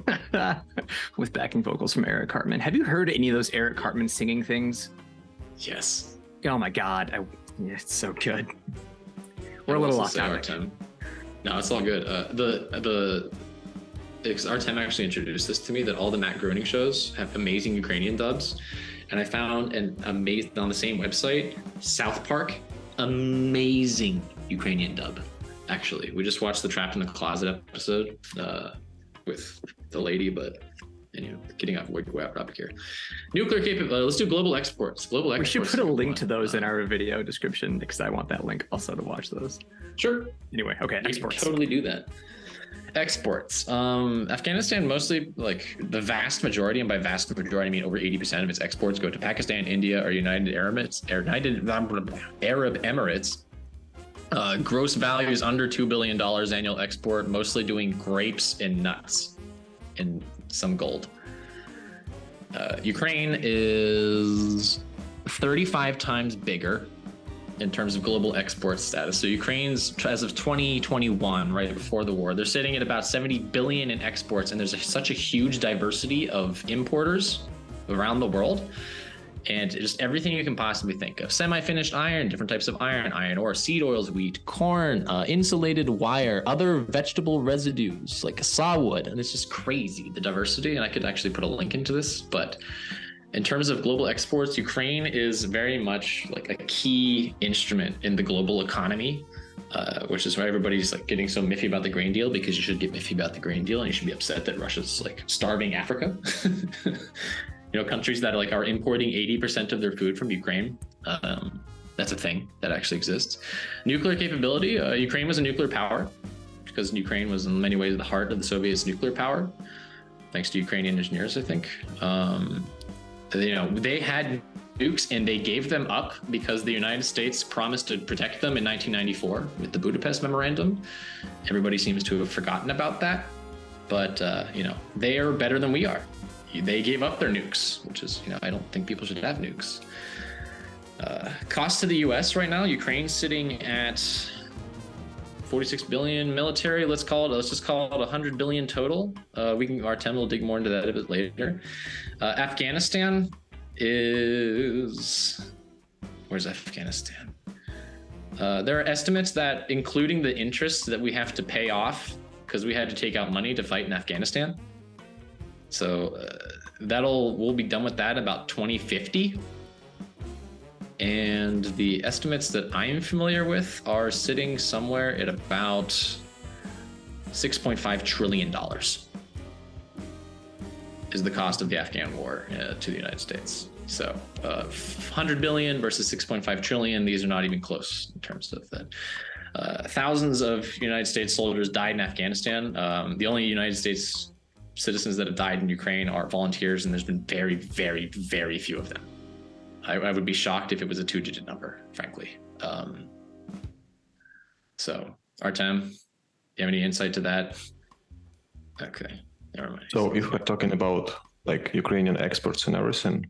with backing vocals from Eric Cartman. Have you heard any of those Eric Cartman singing things? yes. Oh my God, it's so good. We're a little off topic. No, it's all good. Artem actually introduced this to me, that all the Matt Groening shows have amazing Ukrainian dubs, and I found an amazing on the same website, South Park, amazing Ukrainian dub. Actually, we just watched the Trapped in the Closet episode with the lady, but getting off way topic here. Nuclear capability. Let's do global exports. We should put a link to those in our video description because I want that link also to watch those. Sure. Anyway, okay. Exports. Totally do that. Exports. Afghanistan, mostly, like the vast majority, and by vast majority I mean over 80% of its exports go to Pakistan, India, or United Arab Emirates. Gross value is under $2 billion annual export, mostly doing grapes and nuts and some gold. Ukraine is 35 times bigger in terms of global export status. So Ukraine's, as of 2021, right before the war, they're sitting at about 70 billion in exports, and there's such a huge diversity of importers around the world. And just everything you can possibly think of. Semi-finished iron, different types of iron ore, seed oils, wheat, corn, insulated wire, other vegetable residues like sawwood. And it's just crazy, the diversity. And I could actually put a link into this. But in terms of global exports, Ukraine is very much like a key instrument in the global economy, which is why everybody's like getting so miffy about the grain deal, because you should get miffy about the grain deal and you should be upset that Russia's like starving Africa. Countries that are importing 80% of their food from Ukraine. That's a thing that actually exists. Nuclear capability. Ukraine was a nuclear power because Ukraine was in many ways the heart of the Soviets' nuclear power, thanks to Ukrainian engineers, I think. They had nukes and they gave them up because the United States promised to protect them in 1994 with the Budapest Memorandum. Everybody seems to have forgotten about that, but they are better than we are. They gave up their nukes, which is, I don't think people should have nukes. Cost to the US right now, Ukraine's sitting at 46 billion military. Let's just call it 100 billion total. Artem will dig more into that a bit later. Afghanistan is, where's Afghanistan? There are estimates that, including the interest that we have to pay off because we had to take out money to fight in Afghanistan. So we'll be done with that about 2050. And the estimates that I'm familiar with are sitting somewhere at about $6.5 trillion is the cost of the Afghan war to the United States. So 100 billion versus 6.5 trillion. These are not even close in terms of that. Thousands of United States soldiers died in Afghanistan. The only United States citizens that have died in Ukraine are volunteers, and there's been very, very, very few of them. I would be shocked if it was a 2-digit number, frankly. So, Artem, you have any insight to that? Okay, never mind. So, if we're talking about like Ukrainian exports and everything,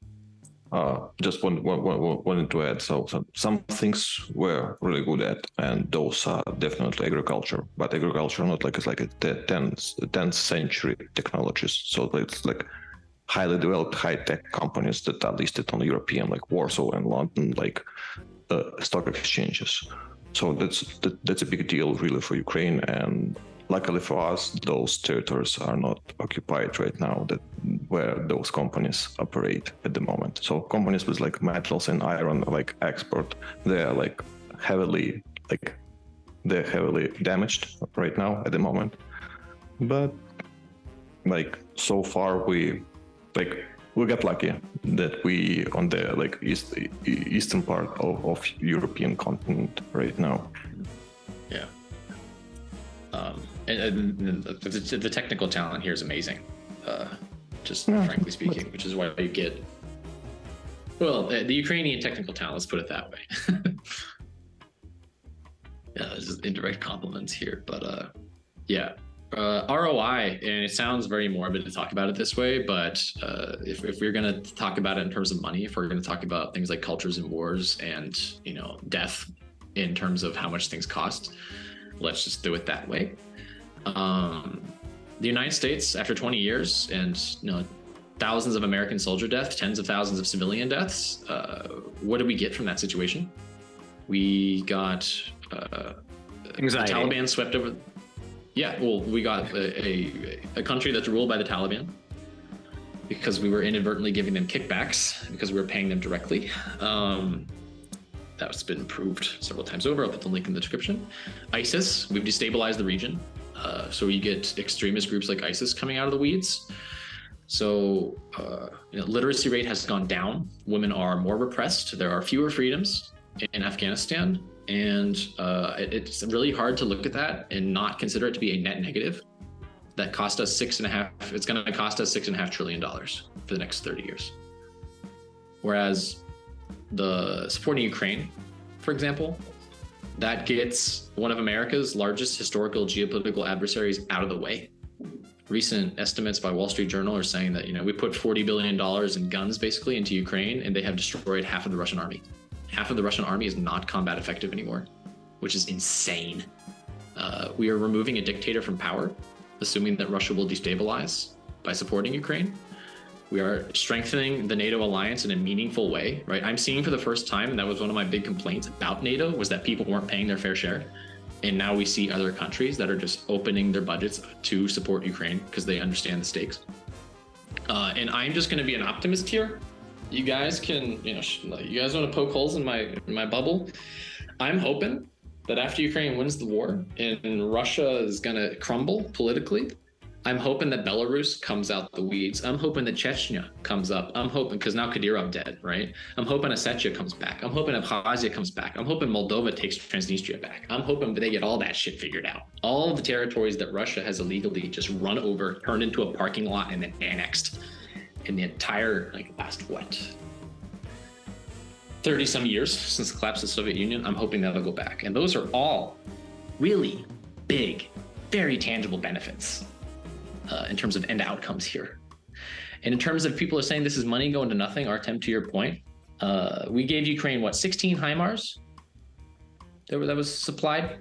just wanted to add. So some things we're really good at, and those are definitely agriculture. But agriculture not like it's like a 10th century technologies. So it's like highly developed high-tech companies that are listed on European, like Warsaw and London, like stock exchanges. So that's a big deal really for Ukraine, and luckily for us, those territories are not occupied right now, where those companies operate at the moment. So companies with like metals and iron like export, they're heavily damaged right now at the moment. But like so far we got lucky that we on the like eastern part of European continent right now. Yeah. And the technical talent here is amazing, frankly speaking, which is why you get, the Ukrainian technical talent, let's put it that way. Yeah, this is indirect compliments here, but ROI, and it sounds very morbid to talk about it this way, but if we're going to talk about it in terms of money, if we're going to talk about things like cultures and wars and, death in terms of how much things cost. Let's just do it that way. The United States, after 20 years and thousands of American soldier deaths, tens of thousands of civilian deaths, what did we get from that situation? We got anxiety. The Taliban swept over. Yeah, well, we got a country that's ruled by the Taliban because we were inadvertently giving them kickbacks because we were paying them directly. That's been proved several times over. I'll put the link in the description. ISIS, we've destabilized the region. So you get extremist groups like ISIS coming out of the weeds. So literacy rate has gone down. Women are more repressed. There are fewer freedoms in Afghanistan. And it's really hard to look at that and not consider it to be a net negative. That cost us it's going to cost us $6.5 trillion for the next 30 years. Whereas the supporting Ukraine, for example, that gets one of America's largest historical geopolitical adversaries out of the way. Recent estimates by Wall Street Journal are saying that, we put $40 billion in guns basically into Ukraine, and they have destroyed half of the Russian army. Half of the Russian army is not combat effective anymore, which is insane. We are removing a dictator from power, assuming that Russia will destabilize by supporting Ukraine. We are strengthening the NATO alliance in a meaningful way, right? I'm seeing for the first time, and that was one of my big complaints about NATO, was that people weren't paying their fair share. And now we see other countries that are just opening their budgets to support Ukraine because they understand the stakes. And I'm just going to be an optimist here. You guys can, you guys want to poke holes in my bubble. I'm hoping that after Ukraine wins the war and Russia is going to crumble politically, I'm hoping that Belarus comes out the weeds. I'm hoping that Chechnya comes up. I'm hoping, because now Kadyrov dead, right? I'm hoping Ossetia comes back. I'm hoping Abkhazia comes back. I'm hoping Moldova takes Transnistria back. I'm hoping they get all that shit figured out. All of the territories that Russia has illegally just run over, turned into a parking lot, and then annexed in the entire, last, 30 some years since the collapse of the Soviet Union. I'm hoping that'll go back. And those are all really big, very tangible benefits. In terms of end outcomes here. And in terms of people are saying this is money going to nothing, Artem, to your point, we gave Ukraine, 16 HIMARS that was supplied?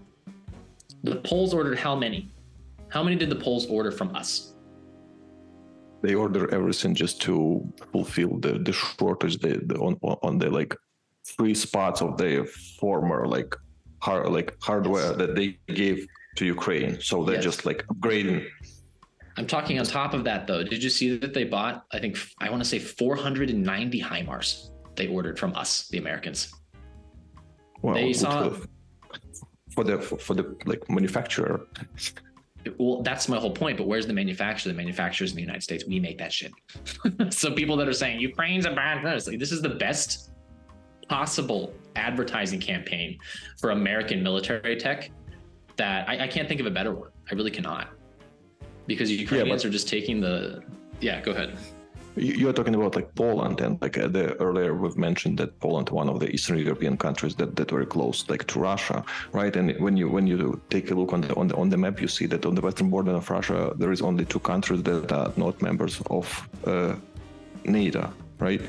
The Poles ordered how many? How many did the Poles order from us? They order everything just to fulfill the shortage on the free spots of their former hardware that they gave to Ukraine. So they're just upgrading. I'm talking on top of that, though. Did you see that they bought, I want to say 490 HIMARS they ordered from us, the Americans? Well, they saw for the manufacturer. Well, that's my whole point. But where's the manufacturer? The manufacturers in the United States. We make that shit. So people that are saying Ukraine's a bad person, this is the best possible advertising campaign for American military tech that I can't think of a better one. I really cannot. Because Ukrainians are just taking go ahead. You're talking about Poland, and earlier we've mentioned that Poland, one of the Eastern European countries that were close to Russia, right? And when you take a look on the map, you see that on the western border of Russia there is only two countries that are not members of NATO, right?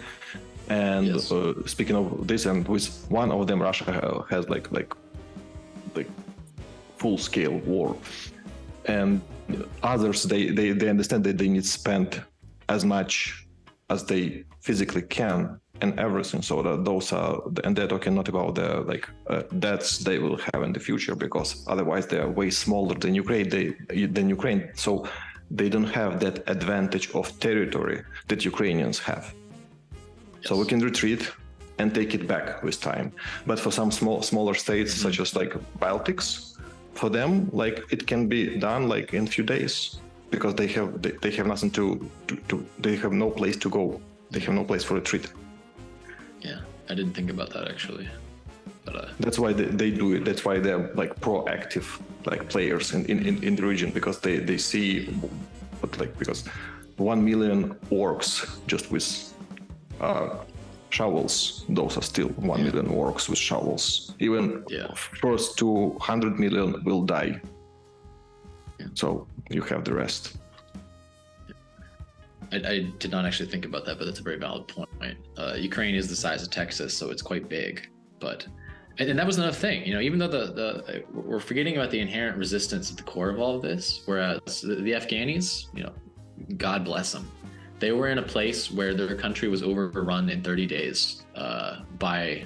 And yes. Speaking of this, and with one of them, Russia has full scale war, and others they understand that they need to spend as much as they physically can and everything, so that those are, and they're talking not about the debts they will have in the future, because otherwise they are way smaller than Ukraine, so they don't have that advantage of territory that Ukrainians have. Yes. So we can retreat and take it back with time, but for some smaller states, mm-hmm. such as Baltics, for them, it can be done in a few days, because they have nothing to they have no place to go. They have no place for retreat. Yeah, I didn't think about that actually. But that's why they do it. That's why they're proactive players in the region, because they see, because 1 million orcs just with shovels, those are still 1 million orcs with shovels. Even first 200 million will die. So you have the rest. I did not actually think about that, but that's a very valid point. Ukraine is the size of Texas, so it's quite big. But And that was another thing, even though we're forgetting about the inherent resistance at the core of all of this, whereas the Afghanis, God bless them, they were in a place where their country was overrun in 30 days by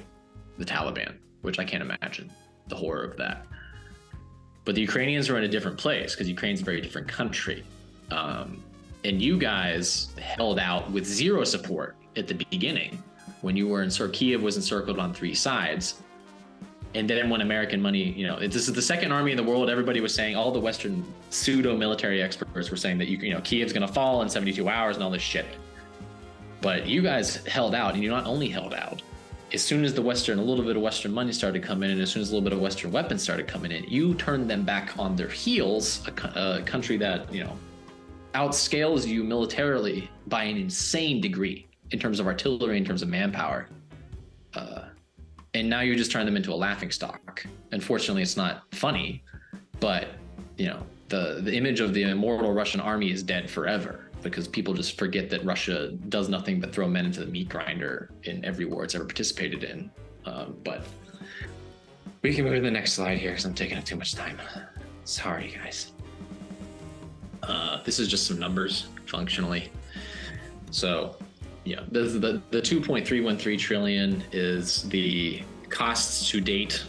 the Taliban, which I can't imagine the horror of that. But the Ukrainians are in a different place because Ukraine's a very different country. And you guys held out with zero support at the beginning when you were Kiev was encircled on three sides. And then when American money, this is the second army in the world, everybody was saying, all the Western pseudo-military experts were saying that, Kiev's going to fall in 72 hours and all this shit. But you guys held out, and you not only held out, as soon as a little bit of Western money started coming in, and as soon as a little bit of Western weapons started coming in, you turned them back on their heels, a country that, outscales you militarily by an insane degree in terms of artillery, in terms of manpower. And now you're just turning them into a laughingstock. Unfortunately, it's not funny, but, the image of the immortal Russian army is dead forever, because people just forget that Russia does nothing but throw men into the meat grinder in every war it's ever participated in. But we can move to the next slide here because I'm taking up too much time. Sorry, guys. This is just some numbers functionally. So, the 2.313 trillion is the costs to date,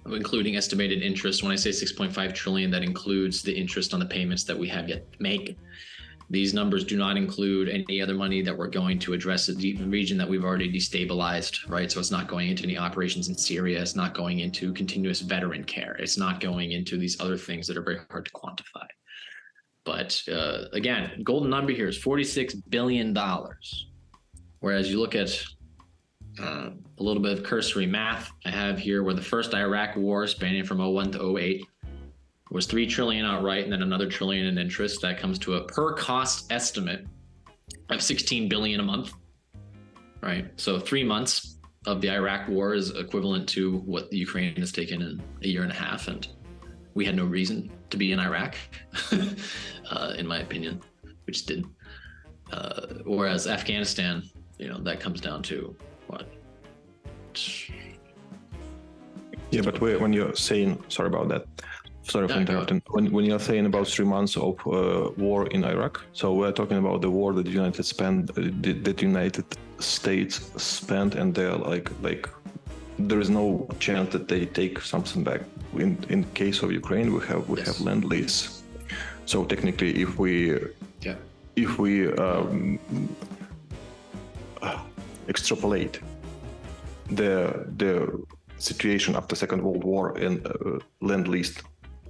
including estimated interest. When I say 6.5 trillion, that includes the interest on the payments that we have yet to make. These numbers do not include any other money that we're going to address the region that we've already destabilized, right? So it's not going into any operations in Syria. It's not going into continuous veteran care. It's not going into these other things that are very hard to quantify. But again, golden number here is $46 billion. Whereas you look at a little bit of cursory math I have here, where the first Iraq war, spanning from 01 to 08, was 3 trillion outright and then another trillion in interest. That comes to a per cost estimate of 16 billion a month, right? So 3 months of the Iraq war is equivalent to what the Ukraine has taken in a year and a half. And we had no reason to be in Iraq, in my opinion, which didn't. Whereas Afghanistan, that comes down to what? Yeah, but when you're saying, sorry about that. Sorry for interrupting. When you're saying about 3 months of war in Iraq, so we're talking about the war that the United States spent, and they're like there is no chance that they take something back. In case of Ukraine, we have land lease. So technically, if we extrapolate the situation after Second World War and land lease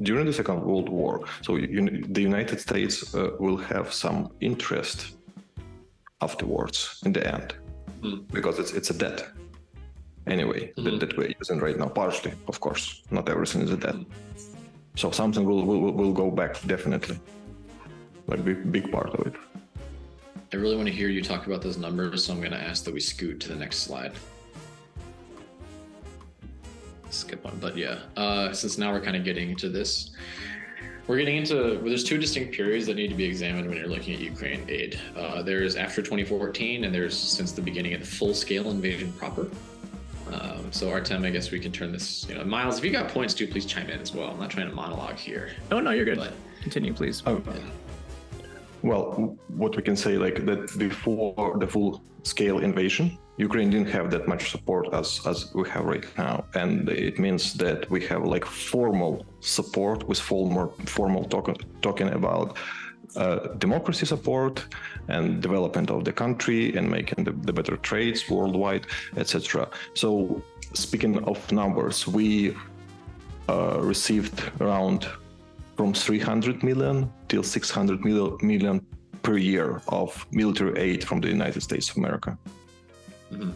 during the Second World War, so the United States will have some interest afterwards in the end, because it's a debt anyway that we're using right now, partially, of course, not everything is a debt. So something will go back, definitely, like big part of it. I really want to hear you talk about those numbers, so I'm going to ask that we scoot to the next slide. Skip one, but yeah, since now we're kind of getting into this, there's two distinct periods that need to be examined when you're looking at Ukraine aid. There's after 2014, and there's since the beginning of the full-scale invasion proper. So Artem, I guess we can turn this, Miles, if you got points too, please chime in as well. I'm not trying to monologue here. No, you're good. But continue, please. Well, what we can say, like, that before the full-scale invasion, Ukraine didn't have that much support as we have right now, and it means that we have like formal support with formal talking about democracy support and development of the country and making the better trades worldwide, etc. So speaking of numbers, we received around from 300 million till 600 million per year of military aid from the United States of America. Mm-hmm.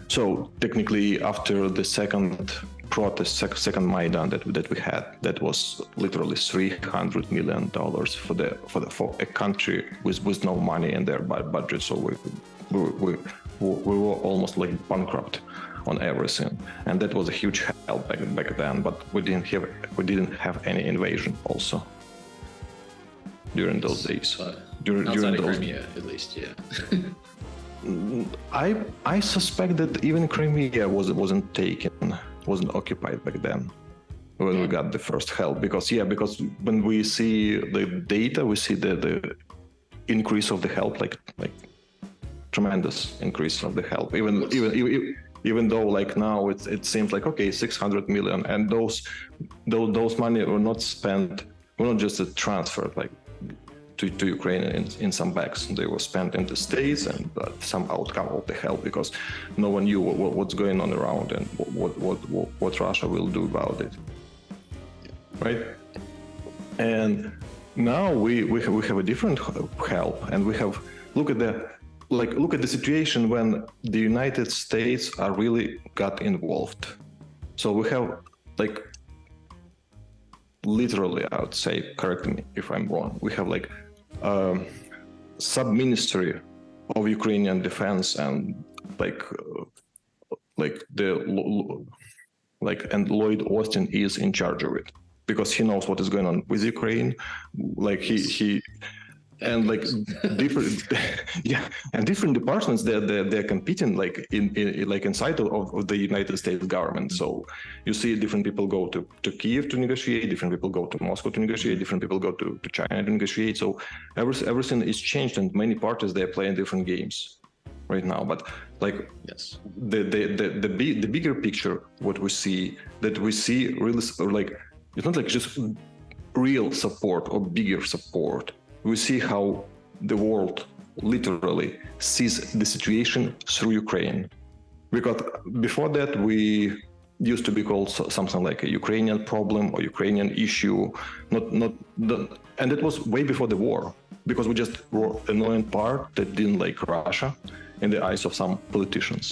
So technically, after the second protest, second Maidan that we had, that was literally $300 million for a country with no money in their budget. So we were almost like bankrupt on everything, and that was a huge help back then. But we didn't have any invasion also during those days. During those Crimea, at least, yeah. I suspect that even Crimea wasn't occupied back then when we got the first help, because when we see the data, we see the increase of the help, like tremendous increase of the help, even though like now it seems like, okay, 600 million, and those money were not spent, were not just transferred like to Ukraine in some bags. They were spent in the States, and some outcome of the help, because no one knew what's going on around and what Russia will do about it, right? And now we have a different help, and we have look at the situation when the United States are really got involved. So we have like literally, I would say, correct me if I'm wrong, we have like sub-ministry of Ukrainian defense, and and Lloyd Austin is in charge of it, because he knows what is going on with Ukraine. Like he and like different and different departments, they're competing like in inside of the United States government. So you see different people go to Kyiv to negotiate, different people go to Moscow to negotiate, different people go to China to negotiate. So everything is changed, and many parties, they're playing different games right now. But like Yes, the bigger picture, what we see really, like, it's not like just real support or bigger support. We see how the world literally sees the situation through Ukraine. Because before that, we used to be called something like a Ukrainian problem or Ukrainian issue, and it was way before the war, because we just were an annoying part that didn't like Russia in the eyes of some politicians.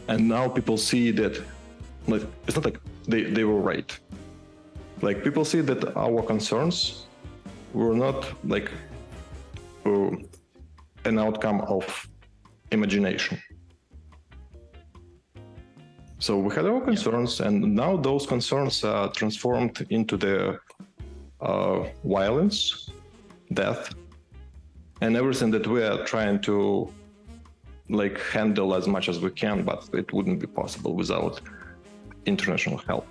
And now people see that, like, it's not like they were right. Like, people see that our concerns were not like an outcome of imagination. So we had our concerns, and now those concerns are transformed into the violence, death, and everything that we are trying to like handle as much as we can, but it wouldn't be possible without international help.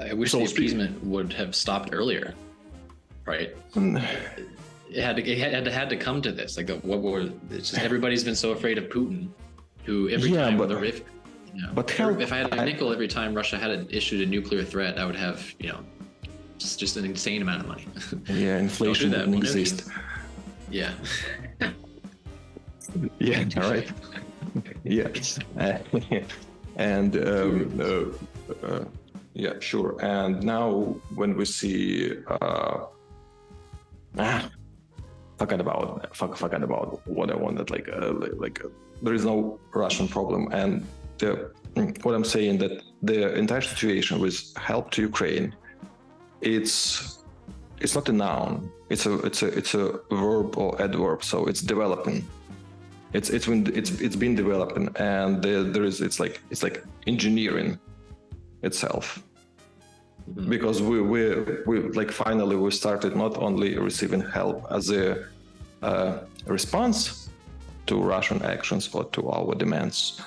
I wish the appeasement would have stopped earlier, right? It had to come to this. Like, it's just, everybody's been so afraid of Putin, who every time if I had a nickel every time Russia had issued a nuclear threat, I would have, just an insane amount of money. Yeah, inflation didn't exist. Yeah. Yeah, right. Yeah. And yeah, sure. And now when we see forget about what I wanted, like there is no Russian problem, and what I'm saying, that the entire situation with help to Ukraine, it's not a noun, it's a verb or adverb, so it's developing. It's been developing, and it's like engineering itself, because we like finally we started not only receiving help as a response to Russian actions or to our demands,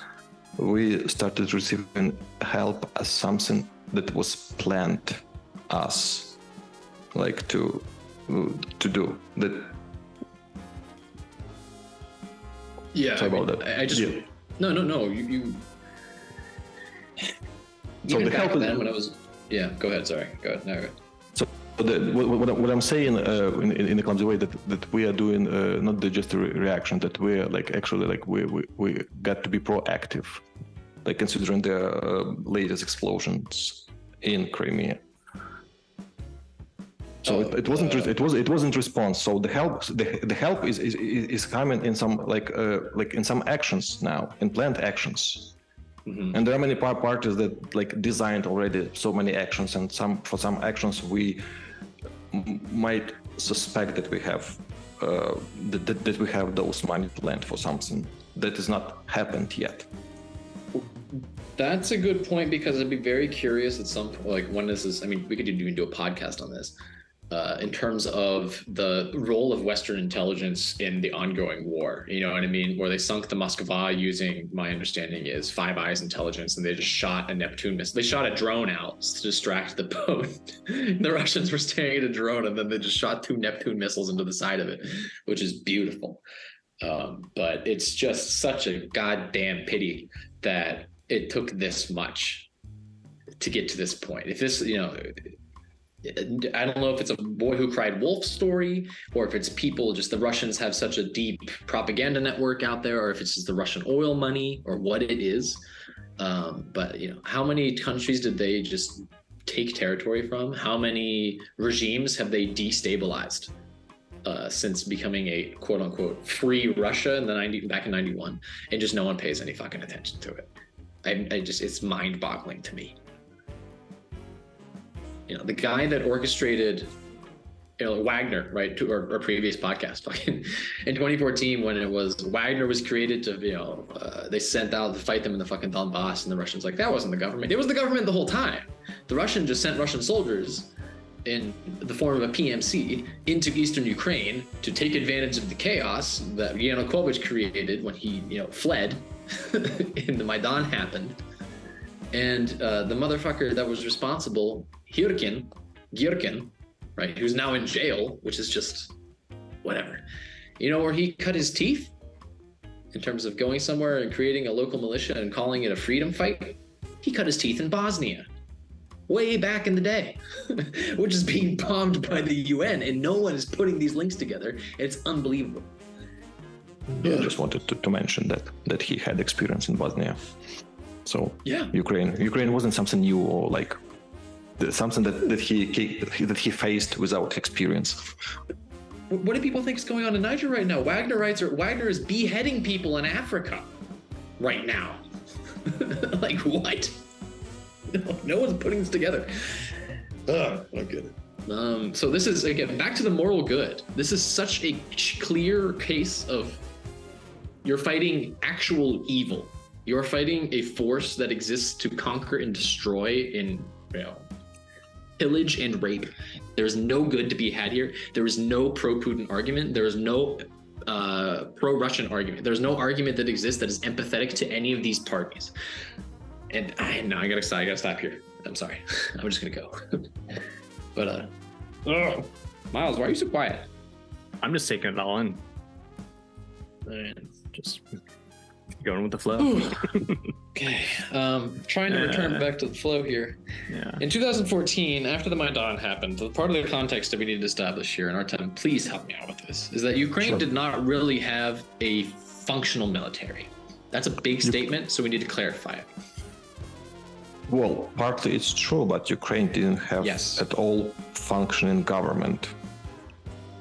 we started receiving help as something that was planned us, like to do that. Yeah, Sorry about that. I just no. You so the help then when I was go ahead. Sorry, go ahead. No, go ahead. So what I'm saying in a clumsy way, that we are doing not just a reaction, that we are like actually like we got to be proactive, like considering the latest explosions in Crimea. So it wasn't response. So the help is coming in some like in some actions now, in planned actions. Mm-hmm. And there are many parties that like designed already so many actions, and for some actions we might suspect that we have that we have those money planned for something that has not happened yet. That's a good point, because I'd be very curious at some point, like when this is. I mean, we could even do a podcast on this. in terms of the role of Western intelligence in the ongoing war. You know what I mean? Where they sunk the Moskva using, my understanding is, Five Eyes intelligence, and they just shot a Neptune missile. They shot a drone out to distract the boat. The Russians were staring at a drone, and then they just shot 2 Neptune missiles into the side of it, which is beautiful. But it's just such a goddamn pity that it took this much to get to this point. If this, you know, I don't know if it's a boy who cried wolf story, or if it's people, just the Russians have such a deep propaganda network out there, or if it's just the Russian oil money, or what it is. But, you know, how many countries did they just take territory from? How many regimes have they destabilized since becoming a quote unquote free Russia in the back in 91? And just no one pays any fucking attention to it. I just, it's mind boggling to me. You know, the guy that orchestrated, you know, Wagner, right, to our previous podcast, fucking in 2014, when it was Wagner was created to, you know, they sent out to fight them in the fucking Donbass, and the Russians like, that wasn't the government. It was the government the whole time. The Russians just sent Russian soldiers in the form of a PMC into Eastern Ukraine to take advantage of the chaos that Yanukovych created when he, you know, fled and the Maidan happened. And the motherfucker that was responsible, Girkin, right, who's now in jail, which is just whatever. You know where he cut his teeth in terms of going somewhere and creating a local militia and calling it a freedom fight? He cut his teeth in Bosnia, way back in the day, which is being bombed by the UN, and no one is putting these links together. It's unbelievable. Yeah, I just wanted to mention that he had experience in Bosnia. So yeah, Ukraine wasn't something new, or like something that he faced without experience. What do people think is going on in Niger right now? Wagner is beheading people in Africa right now. Like what? No one's putting this together. I don't get it. So this is, again, back to the moral good. This is such a clear case of you're fighting actual evil. You're fighting a force that exists to conquer and destroy and, you know, pillage and rape. There's no good to be had here. There is no pro-Putin argument. There is no pro-Russian argument. There's no argument that exists that is empathetic to any of these parties. And I gotta stop here. I'm sorry. I'm just gonna go. But Miles, why are you so quiet? I'm just taking it all in. And just going with the flow. Okay. Trying to return back to the flow here. Yeah. In 2014, after the Maidan happened, the part of the context that we need to establish here in our time, please help me out with this, is that Ukraine did not really have a functional military. That's a big statement, so we need to clarify it. Well, partly it's true, but Ukraine didn't have at all functioning government.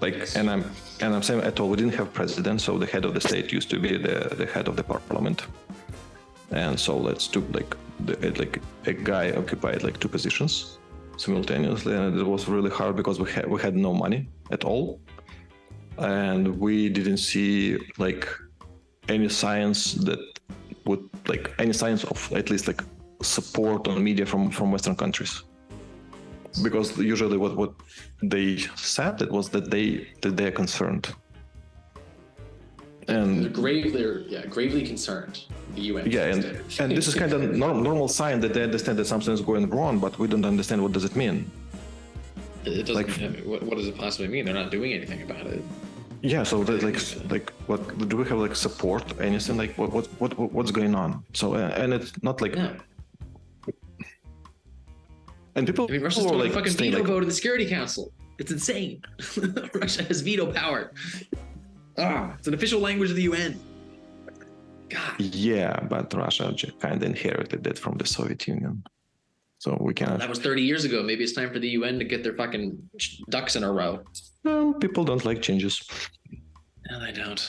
And I'm saying at all, we didn't have president, so the head of the state used to be the head of the parliament. And so let's do like a guy occupied like 2 positions simultaneously, and it was really hard because we had no money at all, and we didn't see like any signs of at least like support on media from Western countries. Because usually what they said it was that they're concerned. And they're gravely concerned. The UN. Yeah, and this is kind of normal sign that they understand that something is going wrong, but we don't understand what does it mean. It doesn't. What does it possibly mean? They're not doing anything about it. Yeah, so like what do we have like support? Anything like what's going on? So and it's not like. Yeah. And people, Russia's throwing a fucking veto vote in the Security Council. It's insane. Russia has veto power. It's an official language of the UN. God. Yeah, but Russia kind of inherited that from the Soviet Union. So we cannot. That was 30 years ago. Maybe it's time for the UN to get their fucking ducks in a row. No, people don't like changes. No, they don't.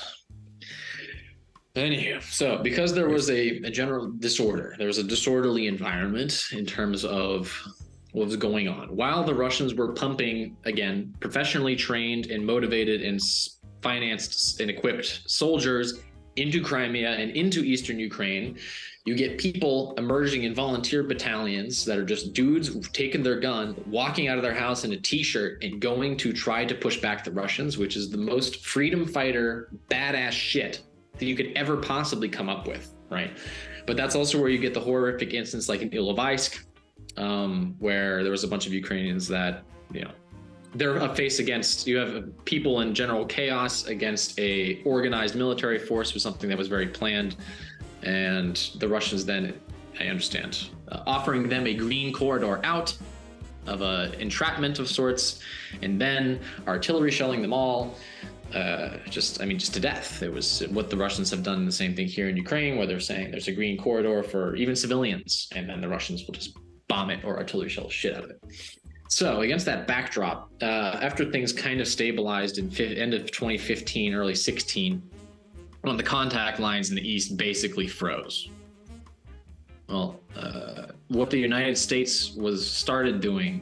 Anywho, so because there was a general disorder, there was a disorderly environment in terms of what was going on. While the Russians were pumping, again, professionally trained and motivated and financed and equipped soldiers into Crimea and into eastern Ukraine. You get people emerging in volunteer battalions that are just dudes who've taken their gun, walking out of their house in a t-shirt and going to try to push back the Russians, which is the most freedom fighter, badass shit that you could ever possibly come up with, right? But that's also where you get the horrific instance like in Ilovaisk, where there was a bunch of Ukrainians that, they're faced against, you have people in general chaos against a organized military force with something that was very planned. And the Russians then, I understand, offering them a green corridor out of an entrapment of sorts, and then artillery shelling them all, just to death. It was what the Russians have done the same thing here in Ukraine, where they're saying there's a green corridor for even civilians, and then the Russians will just bomb it or artillery shell the shit out of it. So against that backdrop, after things kind of stabilized in end of 2015, early 16, the contact lines in the East basically froze. Well, what the United States started doing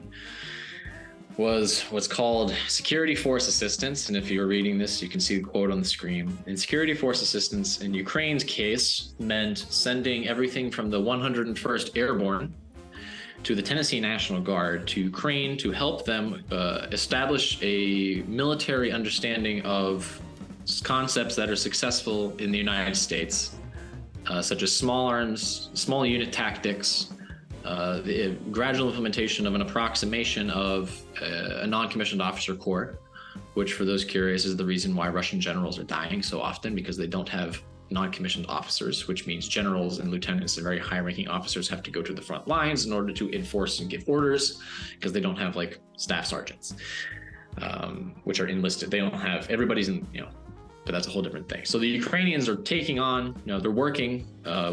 was what's called security force assistance. And if you're reading this, you can see the quote on the screen. And security force assistance in Ukraine's case meant sending everything from the 101st Airborne to the Tennessee National Guard to Ukraine to help them establish a military understanding of concepts that are successful in the United States, such as small arms, small unit tactics, the gradual implementation of an approximation of a non-commissioned officer corps, which for those curious is the reason why Russian generals are dying so often, because they don't have non-commissioned officers, which means generals and lieutenants and very high-ranking officers have to go to the front lines in order to enforce and give orders, because they don't have like staff sergeants, which are enlisted. They don't have, everybody's in, but that's a whole different thing. So the Ukrainians are taking on, they're working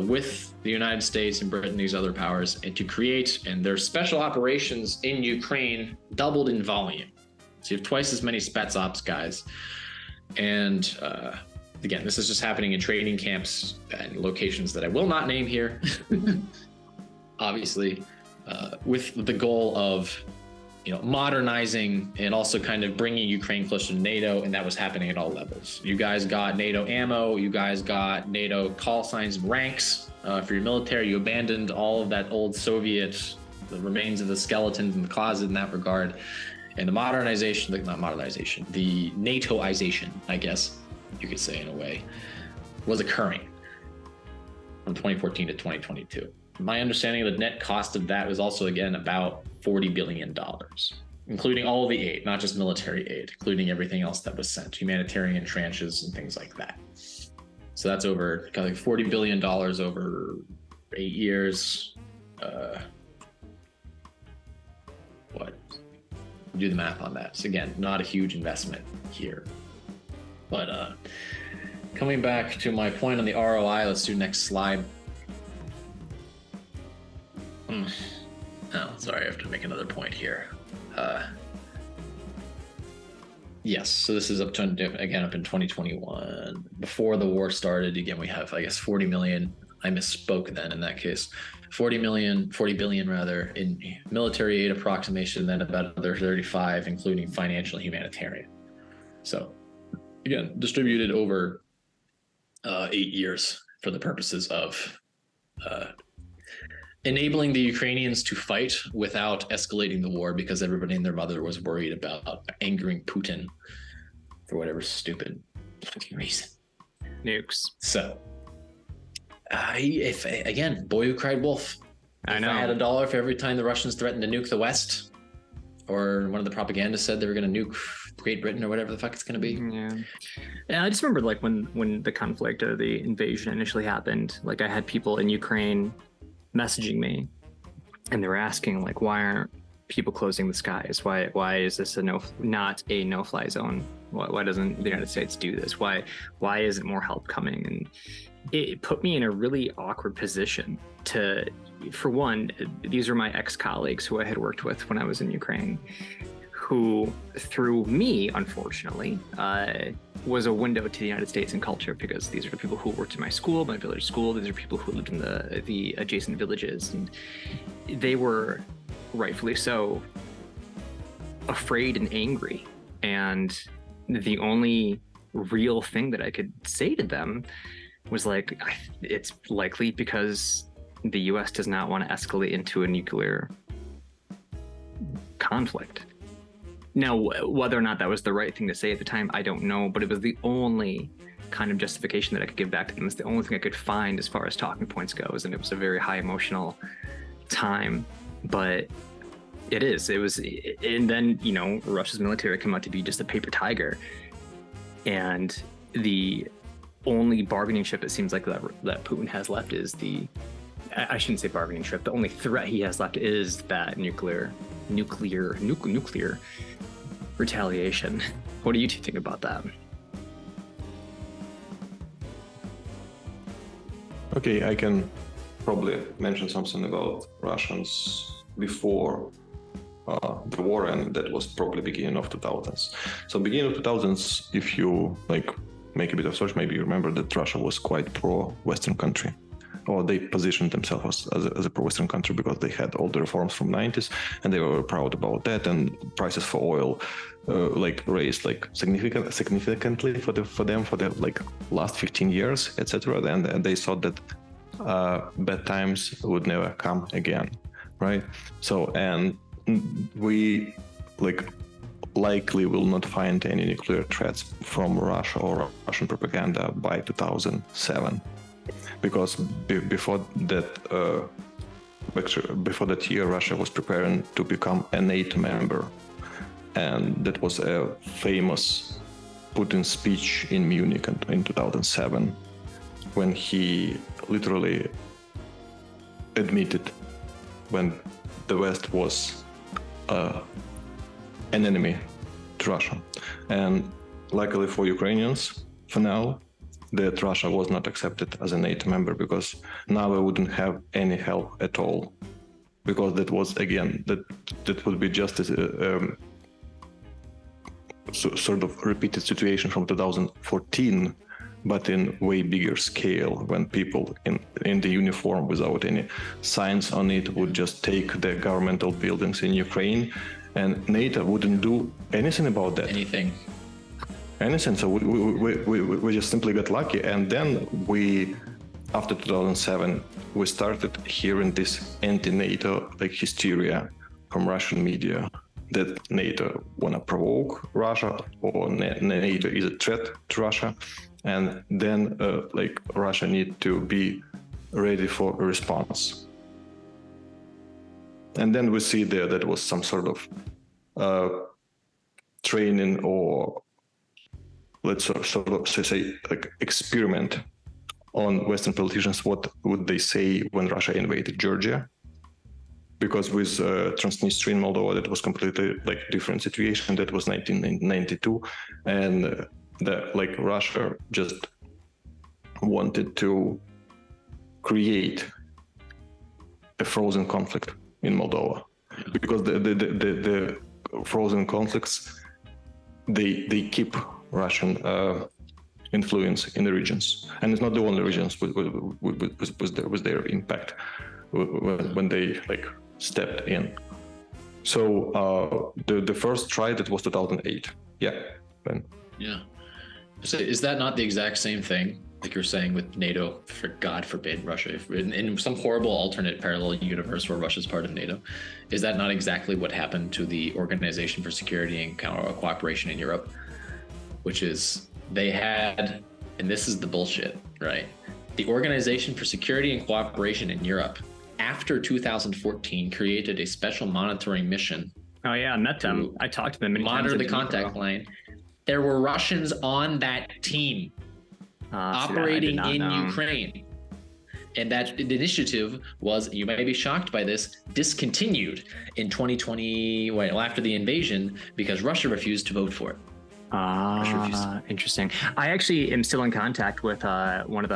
with the United States and Britain, these other powers, and to create, and their special operations in Ukraine doubled in volume. So you have twice as many Spets guys. And again, this is just happening in training camps and locations that I will not name here, obviously, with the goal of modernizing and also kind of bringing Ukraine closer to NATO, and that was happening at all levels. You guys got NATO ammo, you guys got NATO call signs and ranks for your military. You abandoned all of that old Soviet, the remains of the skeletons in the closet in that regard. And the modernization, the NATOization, I guess you could say in a way, was occurring from 2014 to 2022. My understanding of the net cost of that was also, again, about $40 billion, including all of the aid, not just military aid, including everything else that was sent, humanitarian tranches and things like that. So that's over like $40 billion over 8 years. Do the math on that. So again, not a huge investment here. But coming back to my point on the ROI, let's do next slide. Oh, sorry, I have to make another point here. Yes, so this is up in 2021. Before the war started, again, we have, I guess, 40 million. I misspoke then in that case. 40 billion rather, in military aid approximation, then about another 35, including financial and humanitarian. So again, distributed over 8 years for the purposes of enabling the Ukrainians to fight without escalating the war, because everybody and their mother was worried about angering Putin for whatever stupid fucking reason. Nukes. So, if again, boy who cried wolf. I know. If I had $1 for every time the Russians threatened to nuke the West, or one of the propagandists said they were going to nuke Great Britain or whatever the fuck it's going to be. Yeah, I just remember like when the conflict or the invasion initially happened, like I had people in Ukraine messaging me, and they were asking like, why aren't people closing the skies? Why is this not a no-fly zone? Why doesn't the United States do this? Why isn't more help coming? And it put me in a really awkward position to, for one, these are my ex-colleagues who I had worked with when I was in Ukraine, who through me, unfortunately, was a window to the United States and culture, because these are the people who worked in my school, my village school. These are people who lived in the adjacent villages, and they were rightfully so afraid and angry. And the only real thing that I could say to them was like, it's likely because the US does not want to escalate into a nuclear conflict. Now, whether or not that was the right thing to say at the time, I don't know, but it was the only kind of justification that I could give back to them. It's the only thing I could find as far as talking points goes, and it was a very high emotional time. But it was, and then, you know, Russia's military came out to be just a paper tiger, and the only bargaining chip it seems like that Putin has left is I shouldn't say bargaining chip, the only threat he has left is that nuclear retaliation. What do you two think about that? Okay, I can probably mention something about Russians before the war, and that was probably beginning of 2000s. So beginning of 2000s, if you like make a bit of search, maybe you remember that Russia was quite pro-Western country, or they positioned themselves as a pro-Western country because they had all the reforms from 90s, and they were proud about that. And prices for oil like raised like significantly for the like last 15 years, etc. And they thought that bad times would never come again, right? So, and we like likely will not find any nuclear threats from Russia or Russian propaganda by 2007, because before that year, Russia was preparing to become a NATO member, and that was a famous Putin speech in Munich in 2007, when he literally admitted when the West was an enemy to Russia. And luckily for Ukrainians, for now, that Russia was not accepted as a NATO member, because now we wouldn't have any help at all, because that was, again, that would be just a sort of repeated situation from 2014, but in way bigger scale, when people in the uniform without any signs on it would just take the governmental buildings in Ukraine, and NATO wouldn't do anything about that. Anything. So we just simply got lucky. And then after 2007, we started hearing this anti-NATO like hysteria from Russian media, that NATO want to provoke Russia, or NATO is a threat to Russia. And then like Russia need to be ready for a response. And then we see that was some sort of training, or let's sort of say like experiment on Western politicians. What would they say when Russia invaded Georgia? Because with Transnistria in Moldova, that was completely like different situation. That was 1992, and Russia just wanted to create a frozen conflict in Moldova, because the frozen conflicts, they keep Russian influence in the regions, and it's not the only regions with their impact when they like stepped in. So the first try, that was 2008. Yeah. So is that not the exact same thing, like you're saying, with NATO? For God forbid Russia, in some horrible alternate parallel universe where Russia's part of NATO, is that not exactly what happened to the Organization for Security and Cooperation in Europe? Which is, they had, and this is the bullshit, right? The Organization for Security and Cooperation in Europe, after 2014, created a special monitoring mission. Oh yeah, I met them. I talked to them many times. Monitor the contact line. There were Russians on that team operating in Ukraine. And that initiative was, you may be shocked by this, discontinued in 2020, after the invasion, because Russia refused to vote for it. Interesting. I actually am still in contact with one of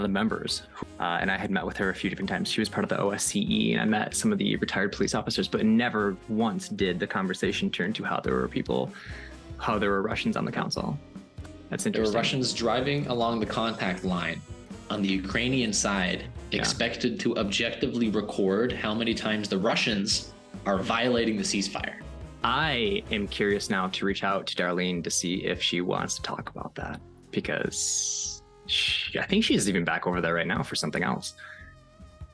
the members, and I had met with her a few different times. She was part of the OSCE, and I met some of the retired police officers, but never once did the conversation turn to how there were Russians on the council. That's interesting. There were Russians driving along the contact line on the Ukrainian side, expected to objectively record how many times the Russians are violating the ceasefire. I am curious now to reach out to Darlene to see if she wants to talk about that, because I think she's even back over there right now for something else.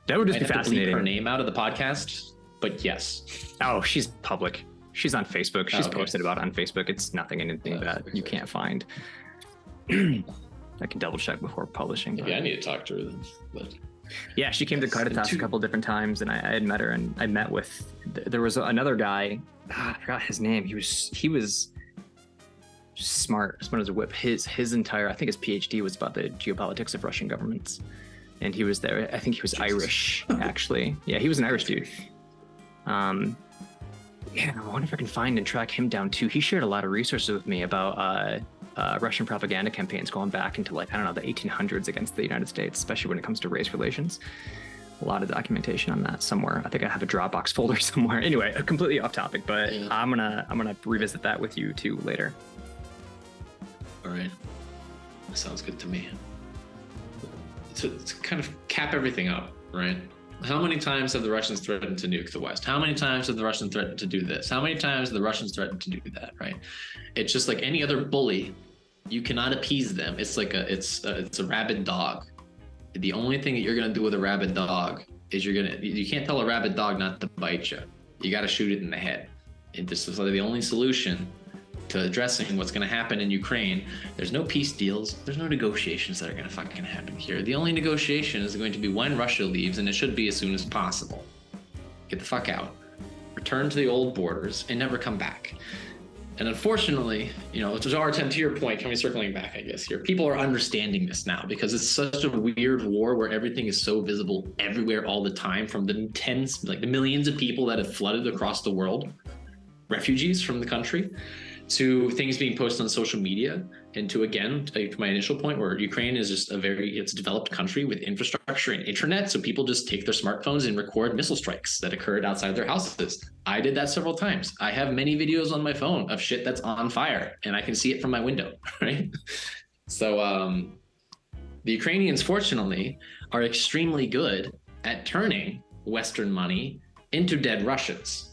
That would just be fascinating. Her name out of the podcast, but yes. Oh, she's public. She's on Facebook. She's posted about it on Facebook. It's anything that you can't find. I can double check before publishing. Yeah, I need to talk to her then. But yeah, she came to Caritas a couple different times, and I had met her, and I met with. There was another guy. I forgot his name. He was smart as a whip. His entire, I think his PhD was about the geopolitics of Russian governments, and he was there. I think he was Irish, actually. Yeah, he was an Irish dude. Yeah, I wonder if I can find and track him down too. He shared a lot of resources with me about Russian propaganda campaigns going back into the 1800s against the United States, especially when it comes to race relations. A lot of documentation on that somewhere. I think I have a Dropbox folder somewhere. Anyway, completely off topic, but yeah. I'm gonna revisit that with you too later. All right, that sounds good to me. To kind of cap everything up, right? How many times have the Russians threatened to nuke the West? How many times have the Russians threatened to do this? How many times have the Russians threatened to do that, right? It's just like any other bully. You cannot appease them. It's like it's a rabid dog. The only thing that you're gonna do with a rabid dog is you can't tell a rabid dog not to bite you. You got to shoot it in the head. And this is like the only solution to addressing what's going to happen in Ukraine. There's no peace deals. There's no negotiations that are going to fucking happen here. The only negotiation is going to be when Russia leaves, and it should be as soon as possible. Get the fuck out. Return to the old borders and never come back. And unfortunately, to your point, circling back, I guess here, people are understanding this now because it's such a weird war where everything is so visible everywhere all the time, from the the millions of people that have flooded across the world, refugees from the country, to things being posted on social media, and to my initial point where Ukraine is just it's a developed country with infrastructure and internet. So people just take their smartphones and record missile strikes that occurred outside their houses. I did that several times. I have many videos on my phone of shit that's on fire, and I can see it from my window, right? So the Ukrainians, fortunately, are extremely good at turning Western money into dead Russians,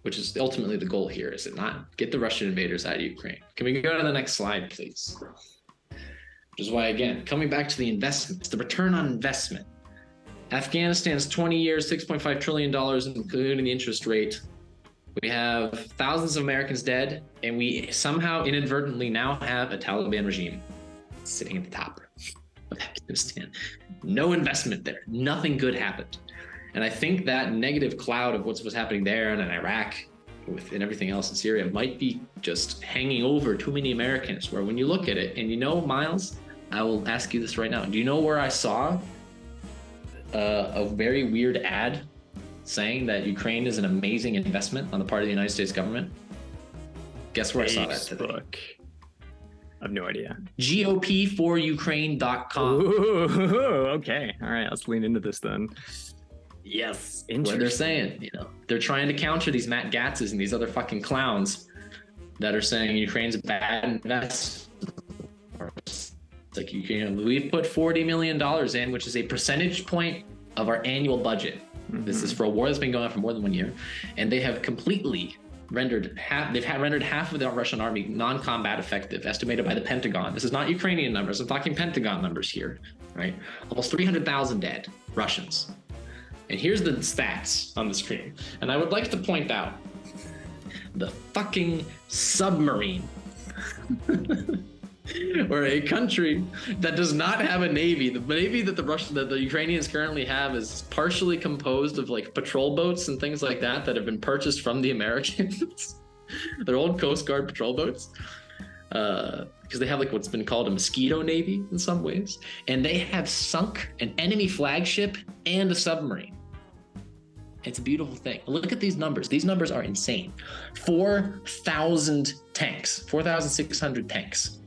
which is ultimately the goal here, is it not? Get the Russian invaders out of Ukraine. Can we go to the next slide, please? Which is why, again, coming back to the investments, the return on investment. Afghanistan's 20 years, $6.5 trillion, including the interest rate. We have thousands of Americans dead, and we somehow inadvertently now have a Taliban regime sitting at the top of Afghanistan. No investment there. Nothing good happened. And I think that negative cloud of what's happening there and in Iraq and everything else in Syria might be just hanging over too many Americans, where when you look at it, and Miles, I will ask you this right now. Do you know where I saw a very weird ad saying that Ukraine is an amazing investment on the part of the United States government? Guess where I saw that today? I have no idea. GOP4Ukraine.com. Ooh, okay. All right. Let's lean into this then. Yes. What they're saying, they're trying to counter these Matt Gatzes and these other fucking clowns that are saying Ukraine's a bad investment. It's like, we've put $40 million in, which is a percentage point of our annual budget. Mm-hmm. This is for a war that's been going on for more than 1 year. And they have completely rendered half of the Russian army non-combat effective, estimated by the Pentagon. This is not Ukrainian numbers. I'm talking Pentagon numbers here, right? Almost 300,000 dead Russians. And here's the stats on the screen. And I would like to point out the fucking submarine or a country that does not have a navy. The navy that the Ukrainians currently have is partially composed of patrol boats and things like that have been purchased from the Americans. They're old Coast Guard patrol boats. Because they have what's been called a mosquito navy in some ways. And they have sunk an enemy flagship and a submarine. It's a beautiful thing. Look at these numbers. These numbers are insane. 4,000 tanks, 4,600 tanks.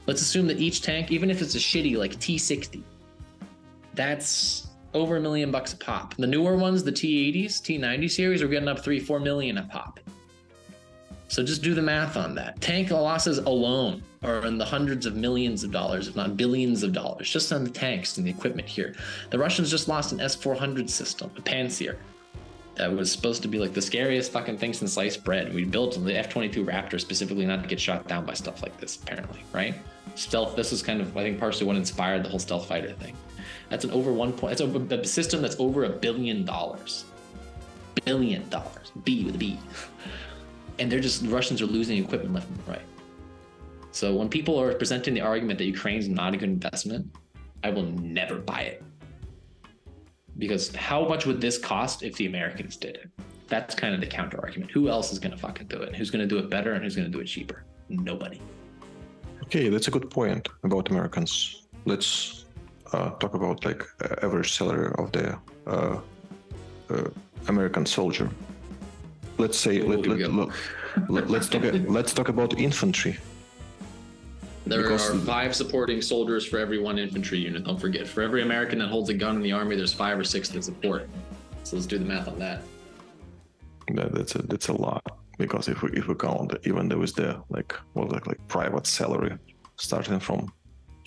Let's assume that each tank, even if it's a shitty T-60, that's over $1 million a pop. The newer ones, the T-80s, T-90 series, are getting up $3-4 million a pop. So just do the math on that. Tank losses alone are in the hundreds of millions of dollars, if not billions of dollars, just on the tanks and the equipment here. The Russians just lost an S-400 system, a Pantsir, that was supposed to be the scariest fucking thing since sliced bread. We built the F-22 Raptor specifically not to get shot down by stuff like this, apparently, right? Stealth, this is kind of, I think, partially what inspired the whole stealth fighter thing. That's an over that's a system that's over $1 billion. $1 billion. B with a B. And the Russians are losing equipment left and right. So when people are presenting the argument that Ukraine's not a good investment, I will never buy it. Because how much would this cost if the Americans did it? That's kind of the counter argument. Who else is going to fucking do it? And who's going to do it better and who's going to do it cheaper? Nobody. Okay, that's a good point about Americans. Let's talk about like average salary of the American soldier. Let's say let's talk about infantry. There are 5 supporting soldiers for every 1 infantry unit. Don't forget, for every American that holds a gun in the army, there's 5 or 6 that support. So let's do the math on that. That's a lot, because if we count even there was the like private salary starting from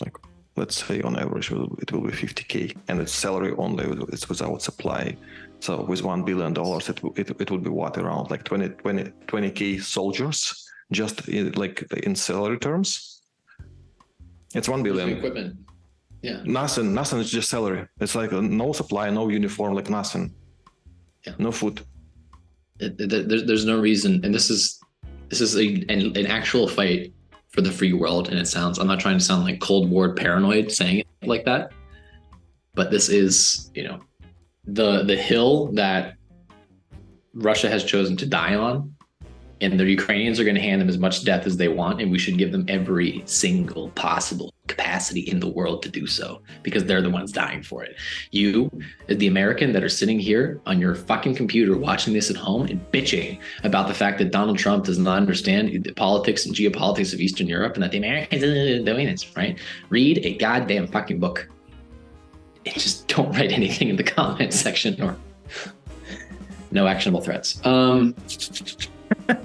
like, let's say on average it will be 50K, and it's salary only, it's without supply. So with $1 billion it would be what, around like 20K soldiers just in salary terms. It's 1 billion. Equipment. Yeah. Nothing is just salary. It's like no supply, no uniform, like nothing. Yeah. No food. There's no reason, and this is an actual fight for the free world, and I'm not trying to sound like Cold War paranoid saying it like that, but this is, the hill that Russia has chosen to die on, and the Ukrainians are going to hand them as much death as they want, and we should give them every single possible capacity in the world to do so, because they're the ones dying for it. You, as the American that are sitting here on your fucking computer watching this at home and bitching about the fact that Donald Trump does not understand the politics and geopolitics of Eastern Europe and that the Americans are doing this, right? Read a goddamn fucking book. And just don't write anything in the comment section, or no actionable threats.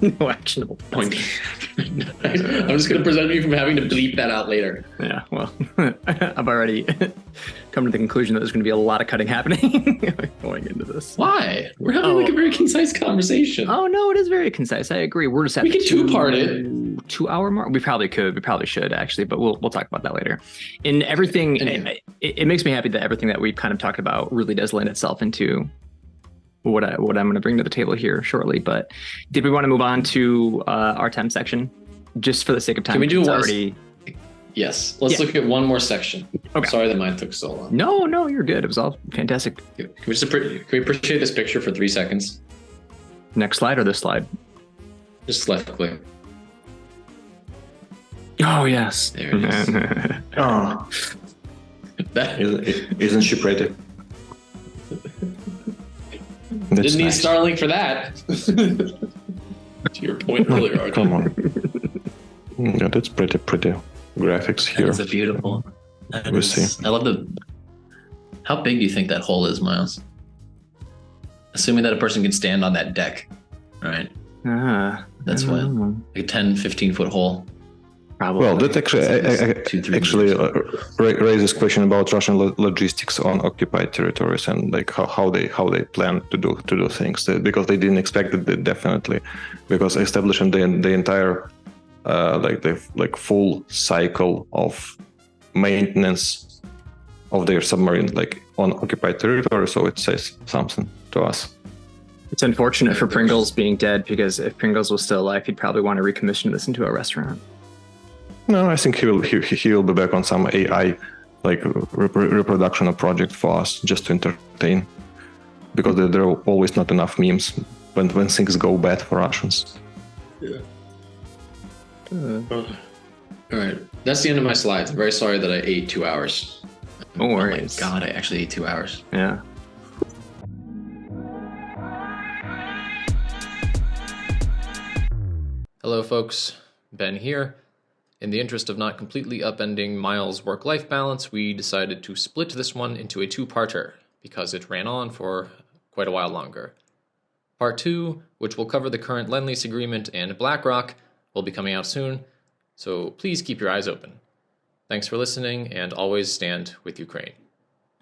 No actionable point. I'm just going to prevent me from having to bleep that out later. Yeah, well, I've already come to the conclusion that there's going to be a lot of cutting happening going into this. Why? We're having a very concise conversation. Oh, no, it is very concise. I agree. We're just at we can two-part it. 2-hour mark. We probably could. We probably should, actually, but we'll talk about that later. In everything, it makes me happy that everything that we've kind of talked about really does lend itself into what I'm going to bring to the table here shortly. But did we want to move on to our temp section, just for the sake of time? Can we do one? Already... Yes. Let's look at one more section. Okay. Sorry that mine took so long. No, you're good. It was all fantastic. Can we appreciate this picture for 3 seconds? Next slide or this slide? Just left click. Oh, yes. There it is. Oh. Isn't she pretty? Didn't need Starlink for that. To your point earlier, Arjun. Come on. Yeah, that's pretty graphics here. It's a beautiful. We'll see. I love how big do you think that hole is, Miles? Assuming that a person can stand on that deck, right? That's what, like a 10, 15-foot hole. Probably. Well, that actually raises question about Russian logistics on occupied territories, and like how they plan to do things, because they didn't expect it, definitely, because establishing the entire full cycle of maintenance of their submarine on occupied territory, so it says something to us. It's unfortunate for Pringles being dead, because if Pringles was still alive, he'd probably want to recommission this into a restaurant. No, I think he will be back on some AI reproduction of project for us, just to entertain, because there are always not enough memes when things go bad for Russians. Yeah. All right, that's the end of my slides. I'm very sorry that I ate 2 hours. No worries. Oh my God, I actually ate 2 hours. Yeah. Hello, folks. Ben here. In the interest of not completely upending Miles' work-life balance, we decided to split this one into a 2-parter, because it ran on for quite a while longer. Part 2, which will cover the current Lend-Lease agreement and BlackRock, will be coming out soon, so please keep your eyes open. Thanks for listening, and always stand with Ukraine.